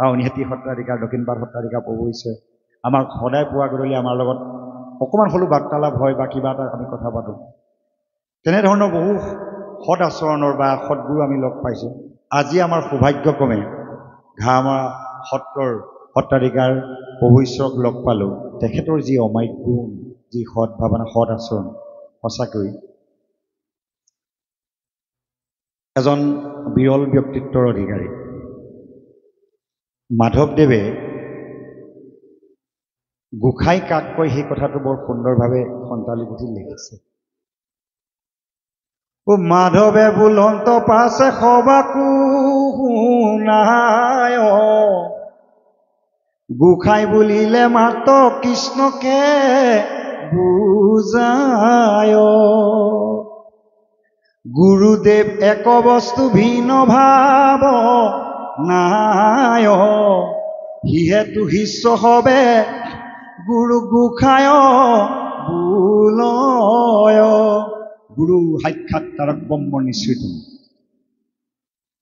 আউনীহাটী সত্ৰাধিকাৰ, দক্ষিণপাট সত্ৰাধিকাৰ প্ৰভু ঈশ্বৰ আমাক সদায় পুৱা গধূলি আমাৰ লগত অকণমান হ'লেও বাৰ্তালাপ হয় বা কিবা এটা আমি কথা পাতোঁ। তেনেধৰণৰ বহু সৎ আচৰণৰ বা সৎগুৰু আমি লগ পাইছোঁ। আজি আমাৰ সৌভাগ্যক্ৰমে ঘাঁহমৰা সত্ৰৰ সত্ৰাধিকাৰ প্ৰভু ঈশ্বৰক লগ পালোঁ। তেখেতৰ যি অমায়িক গুণ, যি সৎ ভাৱনা, সৎ আচৰণ, সঁচাকৈ এজন বিৰল ব্যক্তিত্বৰ অধিকাৰী। মাধৱদেৱে গোসাঁই কাক কয় সেই কথাটো বৰ সুন্দৰভাৱে সন্তালি পুথিত লিখিছে। মাধৱে বুলন্ত পাছে সবাকো শুনায়, গোসাঁই বুলিলে মাত্ৰ কৃষ্ণকে বুজায়। গুৰুদেৱ এক বস্তু ভিন্ন ভাৱ নাই, সিহেতু শিষ্য হবে গুৰু গোসাঁয় বুলয়। গুৰু সাক্ষাৎ তাৰক ব্ৰহ্ম নিশ্চিত।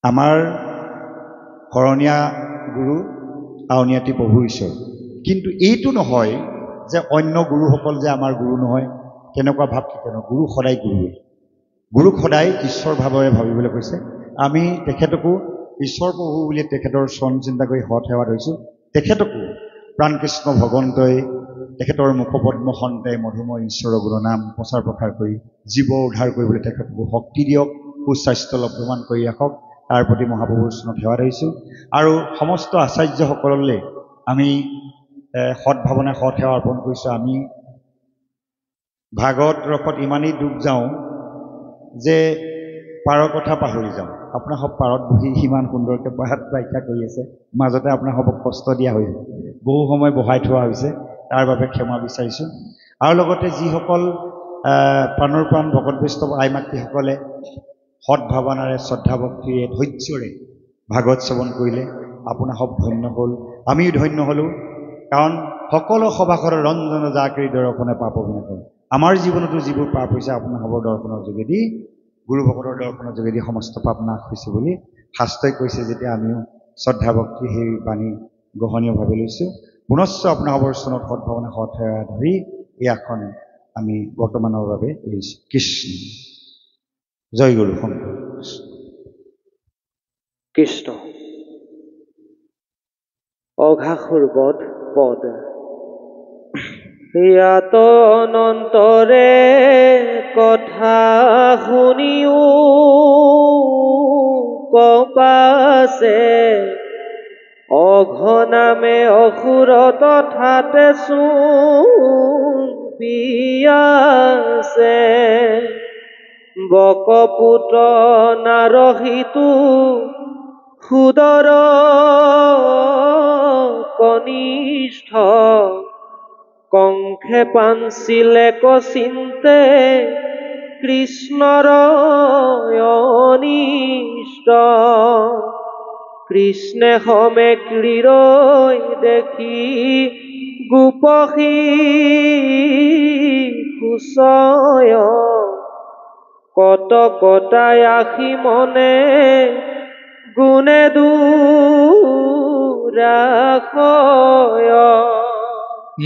আমাৰ শৰণীয়া গুৰু আউনীআটী প্ৰভু ঈশ্বৰ। কিন্তু এইটো নহয় যে অন্য গুৰুসকল যে আমাৰ গুৰু নহয়, তেনেকুৱা ভাৱ কেতিয়াও নহয়। গুৰু সদায় গুৰুৱে। গুৰুক সদায় ঈশ্বৰ ভাৱেৰে ভাবিবলৈ কৈছে। আমি তেখেতকো ঈশ্বৰ প্ৰভু বুলি তেখেতৰ চৰণ চিন্তা কৰি সৎ সেৱা ধৰিছোঁ। তেখেতকো প্ৰাণকৃষ্ণ ভগৱন্তই তেখেতৰ মুখপদ্ম সন্তে মধুময় ঈশ্বৰৰ গুণনাম প্ৰচাৰ প্ৰসাৰ কৰি জীৱ উদ্ধাৰ কৰিবলৈ তেখেতকো শক্তি দিয়ক, সুস্বাস্থ্য লভ্যমান কৰি ৰাখক, তাৰ প্ৰতি মহাপ্ৰভুৰ চৰণত সেৱা ধৰিছোঁ। আৰু সমস্ত আচাৰ্যসকললৈ আমি সৎ ভাৱনা সৎ সেৱা অৰ্পণ কৰিছোঁ। আমি ভাগৱত ৰসত ইমানেই ডুব যাওঁ যে পাৰৰ কথা পাহৰি যাওঁ। আপোনাৰ সব পাৰত বহি সিমান সুন্দৰকৈ পাঠ ব্যাখ্যা কৰি আছে, মাজতে আপোনাৰ সবক কষ্ট দিয়া হৈছে, বহু সময় বহাই থোৱা হৈছে, তাৰ বাবে ক্ষমা বিচাৰিছোঁ। আৰু লগতে যিসকল প্ৰাণৰ প্ৰাণ ভকত বৈষ্ণৱ আই মাতৃসকলে সৎ ভাৱনাৰে শ্ৰদ্ধা ভক্তিৰে ধৈৰ্যৰে ভাগৱত শ্ৰৱণ কৰিলে আপোনাৰ সব ধন্য হ'ল, আমিও ধন্য হ'লোঁ। কাৰণ সকলো সভাসদ ৰঞ্জন জাকৰি দৰ্শনে পাপ বিনাশ। আমাৰ জীৱনতো যিবোৰ পাপ হৈছে আপোনাৰ সবৰ দৰ্শনৰ যোগেদি, গুৰু ভকতৰ দৰ্শনৰ যোগেদি সমস্ত পাপ নাশ হৈছে বুলি শাস্ত্ৰই কৈছে। যেতিয়া আমিও শ্ৰদ্ধা ভক্তি সেই বাণী গ্ৰহণীয়ভাৱে লৈছোঁ। পুনশ্চ আপোনাৰ সবৰ চৰণত সৎভাৱনা সৎ সেৱা ধৰি এই আসন আমি বৰ্তমানৰ বাবে এৰিছোঁ। কৃষ্ণ জয় গুৰু শংকৰ কৃষ্ণ। অঘাসুৰ বধ পদ। ইয়াত অনন্তৰে কথা শুনিও কপাছে অঘনামে অসুৰ তথাতে চোন পিয়াছে বকপুত নাৰহিতু সুদৰ কনিষ্ঠ কংখে পাঞ্চিলে কচিন্তে কৃষ্ণৰ অনিষ্ট কৃষ্ণে সমে ক্ৰীড়ৈ দেখি গোপসী কুশয় কত কটাই আশি মনে গুণে দুৰাশয়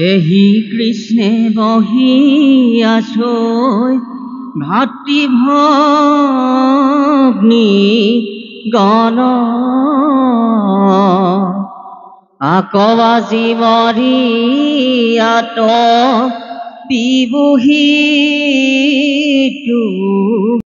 এহি কৃষ্ণে বহি আছৈ ভাতৃ ভগ্নী গণ আকবা জীৱৰী আত বিবুহিতু